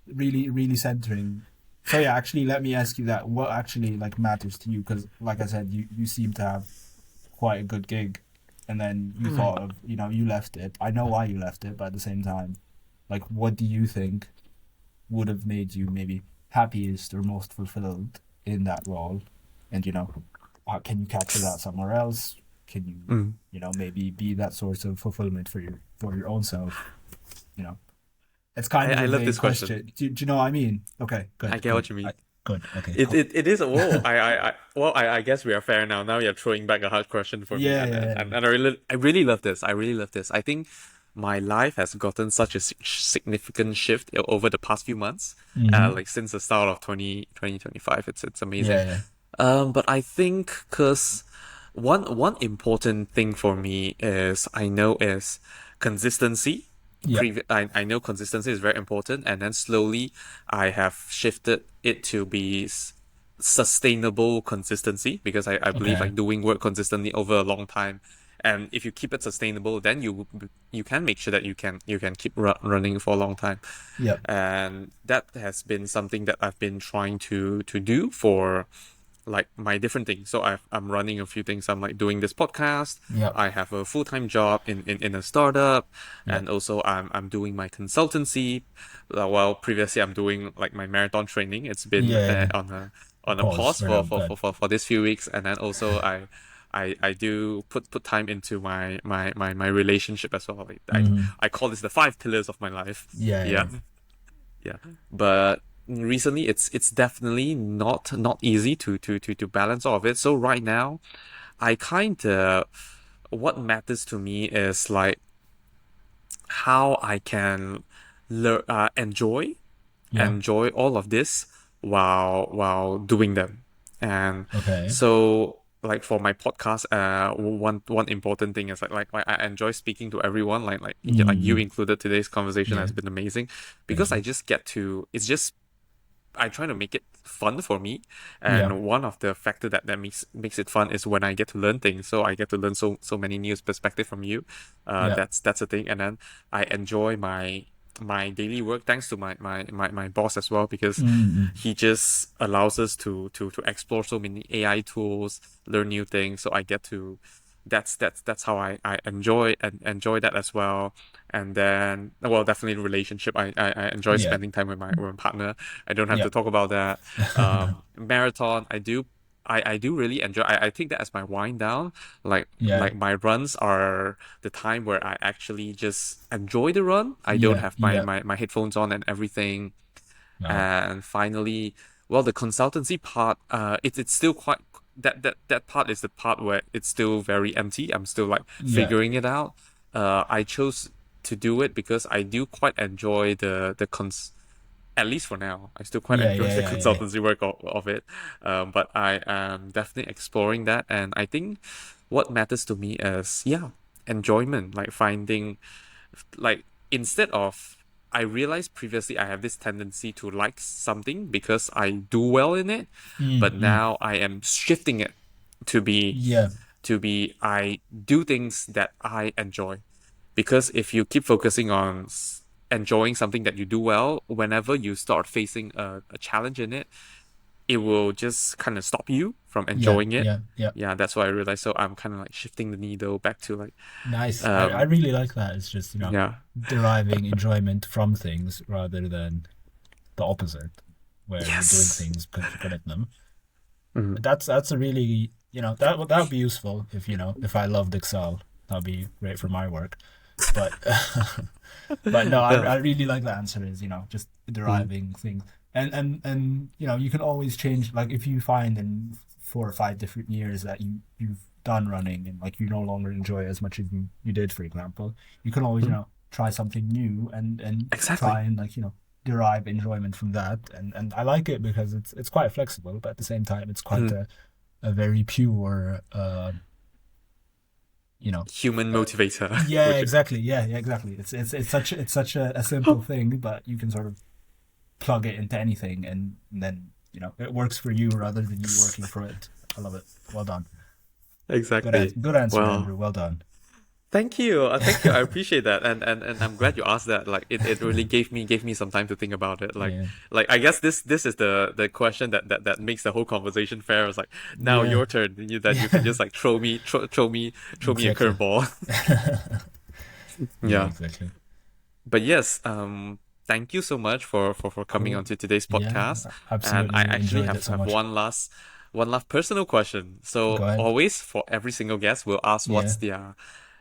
[SPEAKER 2] really centering. So yeah, actually, let me ask you that. What actually like matters to you? Because like I said, you seem to have quite a good gig, and then you
[SPEAKER 1] Mm.
[SPEAKER 2] thought of, you left it. I know why you left it, but at the same time, like, what do you think would have made you maybe happiest or most fulfilled in that role? And can you capture that somewhere else? Can you,
[SPEAKER 1] Mm.
[SPEAKER 2] maybe be that source of fulfillment for your own self? You know, it's kind of
[SPEAKER 1] I
[SPEAKER 2] a
[SPEAKER 1] love
[SPEAKER 2] vague
[SPEAKER 1] this question.
[SPEAKER 2] question. Do you know what I mean? Okay,
[SPEAKER 1] I
[SPEAKER 2] good,
[SPEAKER 1] get
[SPEAKER 2] good.
[SPEAKER 1] what you mean.
[SPEAKER 2] Good. Okay,
[SPEAKER 1] It
[SPEAKER 2] cool.
[SPEAKER 1] it, it is a whoa. I guess we are fair now. Now you're throwing back a hard question for me,
[SPEAKER 2] Yeah,
[SPEAKER 1] and
[SPEAKER 2] yeah,
[SPEAKER 1] and,
[SPEAKER 2] yeah.
[SPEAKER 1] and and I really love this. I really love this. I think my life has gotten such a significant shift over the past few months.
[SPEAKER 2] Mm-hmm.
[SPEAKER 1] Like since the start of 2025, it's amazing.
[SPEAKER 2] Yeah, yeah.
[SPEAKER 1] But I think because one important thing for me is I know is consistency.
[SPEAKER 2] Yeah.
[SPEAKER 1] I know consistency is very important, and then slowly I have shifted it to be sustainable consistency because I believe
[SPEAKER 2] Okay.
[SPEAKER 1] like doing work consistently over a long time, and if you keep it sustainable, then you can make sure that you can keep running for a long time,
[SPEAKER 2] Yep.
[SPEAKER 1] and that has been something that I've been trying to do for like my different things. So I'm running a few things. I'm like doing this podcast.
[SPEAKER 2] Yep.
[SPEAKER 1] I have a full-time job in a startup,
[SPEAKER 2] Yep.
[SPEAKER 1] and also I'm doing my consultancy. Well, previously I'm doing like my marathon training. It's been
[SPEAKER 2] Yeah, yeah.
[SPEAKER 1] on a
[SPEAKER 2] Pause
[SPEAKER 1] pause
[SPEAKER 2] for now.
[SPEAKER 1] for
[SPEAKER 2] Good.
[SPEAKER 1] for for, for this few weeks, and then also I do put time into my relationship as well. Like,
[SPEAKER 2] Mm-hmm.
[SPEAKER 1] I call this the five pillars of my life.
[SPEAKER 2] Yeah,
[SPEAKER 1] Yeah.
[SPEAKER 2] yeah.
[SPEAKER 1] Yeah, but recently it's definitely not easy to balance all of it. So right now, I kind of what matters to me is like how I can enjoy
[SPEAKER 2] Yeah.
[SPEAKER 1] all of this while doing them, and
[SPEAKER 2] Okay.
[SPEAKER 1] so. like for my podcast, one important thing is like I enjoy speaking to everyone, like you
[SPEAKER 2] Mm,
[SPEAKER 1] included. Today's conversation
[SPEAKER 2] yeah,
[SPEAKER 1] has been amazing
[SPEAKER 2] thank
[SPEAKER 1] because I
[SPEAKER 2] you.
[SPEAKER 1] just get to, it's just I try to make it fun for me,
[SPEAKER 2] Yeah,
[SPEAKER 1] and one of the factor that makes it fun is when I get to learn things. So I get to learn so many new perspective from you.
[SPEAKER 2] yeah.
[SPEAKER 1] That's a thing, and then I enjoy my daily work thanks to my boss as well, because
[SPEAKER 2] Mm,
[SPEAKER 1] he just allows us to explore so many AI tools, learn new things. So I get to that's how I enjoy and enjoy that as well. And then, well, definitely relationship. I enjoy
[SPEAKER 2] yeah,
[SPEAKER 1] spending time with my partner. I don't have
[SPEAKER 2] yeah.
[SPEAKER 1] to talk about that. Marathon, I do really enjoy. I take that as my wind down.
[SPEAKER 2] Yeah,
[SPEAKER 1] Like my runs are the time where I actually just enjoy the run. I don't
[SPEAKER 2] yeah,
[SPEAKER 1] have
[SPEAKER 2] yeah.
[SPEAKER 1] my headphones on and everything.
[SPEAKER 2] No.
[SPEAKER 1] And finally, well, the consultancy part, it's still quite that part is the part where it's still very empty. I'm still like
[SPEAKER 2] Yeah,
[SPEAKER 1] figuring it out. I chose to do it because I do quite enjoy the cons at least for now. I still quite
[SPEAKER 2] yeah,
[SPEAKER 1] enjoy
[SPEAKER 2] yeah,
[SPEAKER 1] the
[SPEAKER 2] yeah, yeah.
[SPEAKER 1] consultancy work of it. But I am definitely exploring that, and I think what matters to me is, yeah, enjoyment, like finding, like, instead of, I realized previously I have this tendency to like something because I do well in it, but
[SPEAKER 2] Mm.
[SPEAKER 1] now I am shifting it to be
[SPEAKER 2] Yeah,
[SPEAKER 1] I do things that I enjoy. Because if you keep focusing on enjoying something that you do well, whenever you start facing a challenge in it, it will just kind of stop you from
[SPEAKER 2] yeah,
[SPEAKER 1] enjoying it.
[SPEAKER 2] yeah, yeah.
[SPEAKER 1] Yeah, that's what I realized. So I'm kind of like shifting the needle back to like,
[SPEAKER 2] Nice. I
[SPEAKER 1] um,
[SPEAKER 2] really like that. It's just,
[SPEAKER 1] yeah,
[SPEAKER 2] deriving enjoyment from things rather than the opposite, where you're doing
[SPEAKER 1] yes.
[SPEAKER 2] things because you're good at them.
[SPEAKER 1] Mhm.
[SPEAKER 2] That's a really, that would be useful if, if I loved Excel. That'd be great for my work. But but no, I
[SPEAKER 1] Yeah.
[SPEAKER 2] really like the answer is, just
[SPEAKER 1] Mhm.
[SPEAKER 2] deriving things. And you can always change, like if you find in 4 or 5 different years that you've done running and like you no longer enjoy it as much as you did, for example, you can always,
[SPEAKER 1] Mhm.
[SPEAKER 2] try something new and try
[SPEAKER 1] Exactly.
[SPEAKER 2] and like, derive enjoyment from that. And I like it because it's quite flexible, but at the same time it's quite
[SPEAKER 1] Mhm.
[SPEAKER 2] a very pure you know
[SPEAKER 1] Human
[SPEAKER 2] uh,
[SPEAKER 1] motivator,
[SPEAKER 2] yeah,
[SPEAKER 1] which
[SPEAKER 2] exactly. Yeah, yeah, exactly. It's such a simple thing, but you can sort of plug it into anything, and then it works for you rather than you working for it. I love it. Well done.
[SPEAKER 1] exactly.
[SPEAKER 2] Good answer,
[SPEAKER 1] Well,
[SPEAKER 2] Andrew. Well done.
[SPEAKER 1] thank you. Thank you. I appreciate that. And I'm glad you asked that. Like it really gave me some time to think about it.
[SPEAKER 2] Yeah,
[SPEAKER 1] Like I guess this is the question that makes the whole conversation fair. It's like, now
[SPEAKER 2] yeah,
[SPEAKER 1] your turn. Then you can
[SPEAKER 2] yeah.
[SPEAKER 1] just like throw me a
[SPEAKER 2] Exactly.
[SPEAKER 1] curveball.
[SPEAKER 2] Yeah,
[SPEAKER 1] Yeah.
[SPEAKER 2] exactly.
[SPEAKER 1] But yes, thank you so much for coming
[SPEAKER 2] Cool.
[SPEAKER 1] onto today's
[SPEAKER 2] Yeah,
[SPEAKER 1] podcast. And I
[SPEAKER 2] absolutely
[SPEAKER 1] actually
[SPEAKER 2] enjoyed it so
[SPEAKER 1] have
[SPEAKER 2] much.
[SPEAKER 1] one last personal question.
[SPEAKER 2] Go
[SPEAKER 1] So
[SPEAKER 2] ahead.
[SPEAKER 1] always for every single guest, we'll ask what's
[SPEAKER 2] Yeah.
[SPEAKER 1] their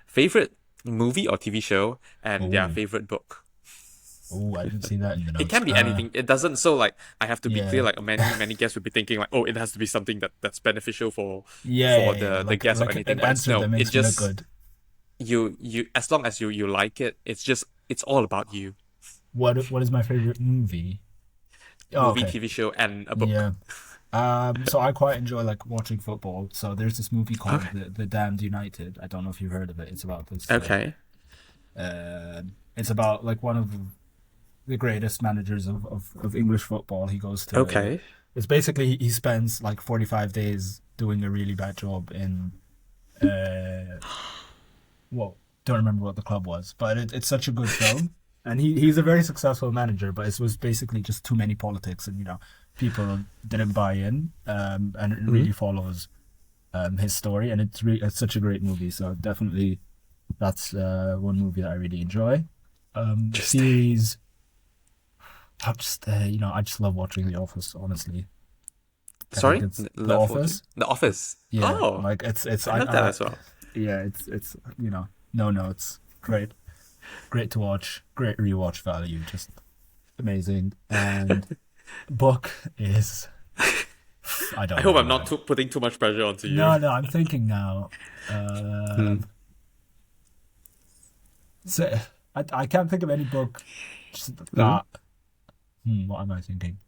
[SPEAKER 1] favorite movie or TV show and their
[SPEAKER 2] Oh,
[SPEAKER 1] favorite book.
[SPEAKER 2] oh, I didn't see that in the
[SPEAKER 1] It
[SPEAKER 2] notes.
[SPEAKER 1] can be anything. It doesn't, so like I have to be clear,
[SPEAKER 2] Yeah.
[SPEAKER 1] like many guests would be thinking like, oh, it has to be something that's beneficial
[SPEAKER 2] Yeah,
[SPEAKER 1] for
[SPEAKER 2] yeah, yeah.
[SPEAKER 1] the guest or
[SPEAKER 2] Like
[SPEAKER 1] anything.
[SPEAKER 2] an
[SPEAKER 1] But it's
[SPEAKER 2] answer
[SPEAKER 1] no,
[SPEAKER 2] that
[SPEAKER 1] it
[SPEAKER 2] makes me look
[SPEAKER 1] just
[SPEAKER 2] good.
[SPEAKER 1] you as long as you like it, it's all about you.
[SPEAKER 2] What is my favorite movie? Oh,
[SPEAKER 1] Movie,
[SPEAKER 2] okay.
[SPEAKER 1] TV show, and a book.
[SPEAKER 2] Yeah. So I quite enjoy like watching football. So there's this movie called
[SPEAKER 1] Okay.
[SPEAKER 2] The Damned United. I don't know if you've heard of it. It's about this.
[SPEAKER 1] Okay.
[SPEAKER 2] It's about like one of the greatest managers of English football. He goes to.
[SPEAKER 1] Okay.
[SPEAKER 2] It's basically he spends like 45 days doing a really bad job in. Uh, well, don't remember what the club was, but it's such a good film. And he's a very successful manager, but it was basically just too many politics, and people didn't buy in. And it
[SPEAKER 1] Mhm.
[SPEAKER 2] really follows his story, and it's such a great movie. So definitely, that's one movie that I really enjoy.
[SPEAKER 1] Interesting.
[SPEAKER 2] Series, I just love watching The Office. Honestly, I think
[SPEAKER 1] Sorry?
[SPEAKER 2] it's The
[SPEAKER 1] Love watching
[SPEAKER 2] Office.
[SPEAKER 1] The Office.
[SPEAKER 2] Yeah,
[SPEAKER 1] Oh,
[SPEAKER 2] like it's
[SPEAKER 1] I love that as well.
[SPEAKER 2] yeah, it's no notes, great. Great to watch, great rewatch value, just amazing. And book is, I
[SPEAKER 1] I
[SPEAKER 2] don't
[SPEAKER 1] hope
[SPEAKER 2] know,
[SPEAKER 1] I'm not
[SPEAKER 2] man.
[SPEAKER 1] putting too much pressure onto you.
[SPEAKER 2] No, no, I'm thinking now.
[SPEAKER 1] Hmm.
[SPEAKER 2] So I can't think of any book
[SPEAKER 1] Mhm.
[SPEAKER 2] that. What am I thinking?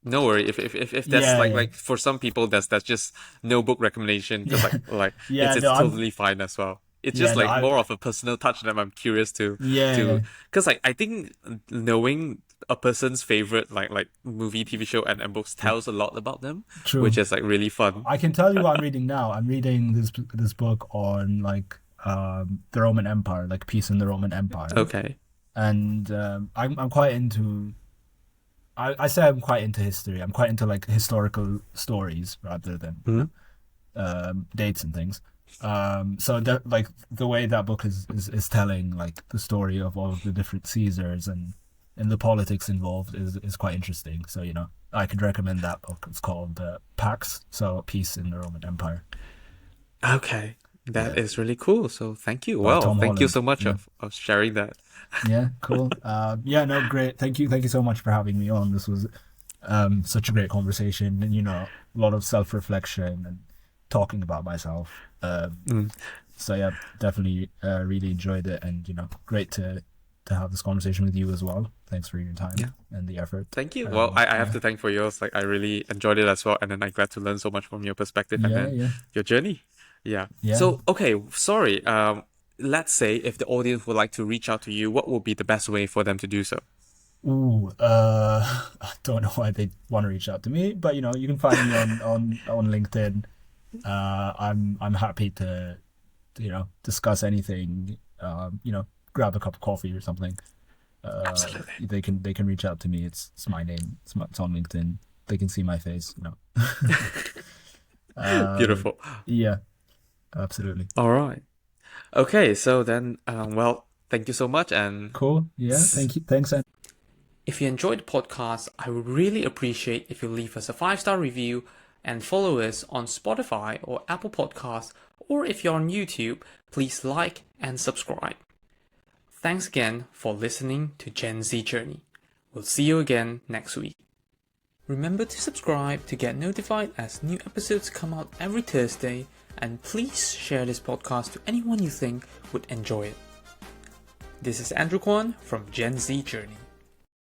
[SPEAKER 1] No worry. If that's
[SPEAKER 2] Yeah, yeah,
[SPEAKER 1] like for some people that's just no book recommendation because like
[SPEAKER 2] yeah.
[SPEAKER 1] it's
[SPEAKER 2] No, I'm
[SPEAKER 1] totally fine as well. It's
[SPEAKER 2] yeah,
[SPEAKER 1] just
[SPEAKER 2] no,
[SPEAKER 1] like
[SPEAKER 2] I
[SPEAKER 1] more of a personal touch that I'm curious to
[SPEAKER 2] yeah,
[SPEAKER 1] because like I think knowing a person's favorite like movie, TV show and books tells a lot about them, which
[SPEAKER 2] true.
[SPEAKER 1] is like really fun.
[SPEAKER 2] I can tell you what I'm reading now. I'm reading this book on like the Roman Empire, like peace in the Roman Empire,
[SPEAKER 1] Okay.
[SPEAKER 2] and I'm quite into. I say I'm quite into history. I'm quite into like historical stories rather than
[SPEAKER 1] Mhm.
[SPEAKER 2] dates and things. So that like the way that book is telling like the story of all of the different Caesars and the politics involved is quite interesting. So I could recommend that book. It's called Pax, so Peace in the Roman Empire.
[SPEAKER 1] Okay. That
[SPEAKER 2] Yeah,
[SPEAKER 1] is really cool. So thank you.
[SPEAKER 2] by
[SPEAKER 1] Well,
[SPEAKER 2] Tom
[SPEAKER 1] thank you
[SPEAKER 2] Holland.
[SPEAKER 1] so much
[SPEAKER 2] Yeah,
[SPEAKER 1] of sharing that.
[SPEAKER 2] yeah, cool. Yeah, no, great. Thank you so much for having me on. This was such a great conversation, and a lot of self reflection and talking about myself.
[SPEAKER 1] Mm.
[SPEAKER 2] So yeah, definitely really enjoyed it, and great to have this conversation with you as well. Thanks for your time
[SPEAKER 1] Yeah.
[SPEAKER 2] and the effort.
[SPEAKER 1] Thank you. Well, I have
[SPEAKER 2] Yeah,
[SPEAKER 1] to thank for yours. Like I really enjoyed it as well, and then I glad to learn so much from your perspective and
[SPEAKER 2] yeah,
[SPEAKER 1] then
[SPEAKER 2] yeah,
[SPEAKER 1] your journey. Yeah.
[SPEAKER 2] yeah.
[SPEAKER 1] So okay, sorry. Let's say if the audience would like to reach out to you, what would be the best way for them to do so?
[SPEAKER 2] Ooh, I don't know why they want to reach out to me, but you can find me on LinkedIn. I'm happy to discuss anything. Grab a cup of coffee or something.
[SPEAKER 1] Absolutely.
[SPEAKER 2] They can reach out to me. It's my name. It's on LinkedIn. They can see my face. Uh,
[SPEAKER 1] Beautiful.
[SPEAKER 2] yeah, absolutely.
[SPEAKER 1] All right. Okay, so then, well, thank you so much. And
[SPEAKER 2] Cool. Yeah. Thank you. Thanks.
[SPEAKER 1] if you enjoyed the podcast, I would really appreciate if you leave us a 5-star review and follow us on Spotify or Apple Podcasts, or if you're on YouTube, please like and subscribe. Thanks again for listening to Gen Z Journey. We'll see you again next week. Remember to subscribe to get notified as new episodes come out every Thursday, and please share this podcast to anyone you think would enjoy it. This is Andrew Kuan from Gen Z Journey.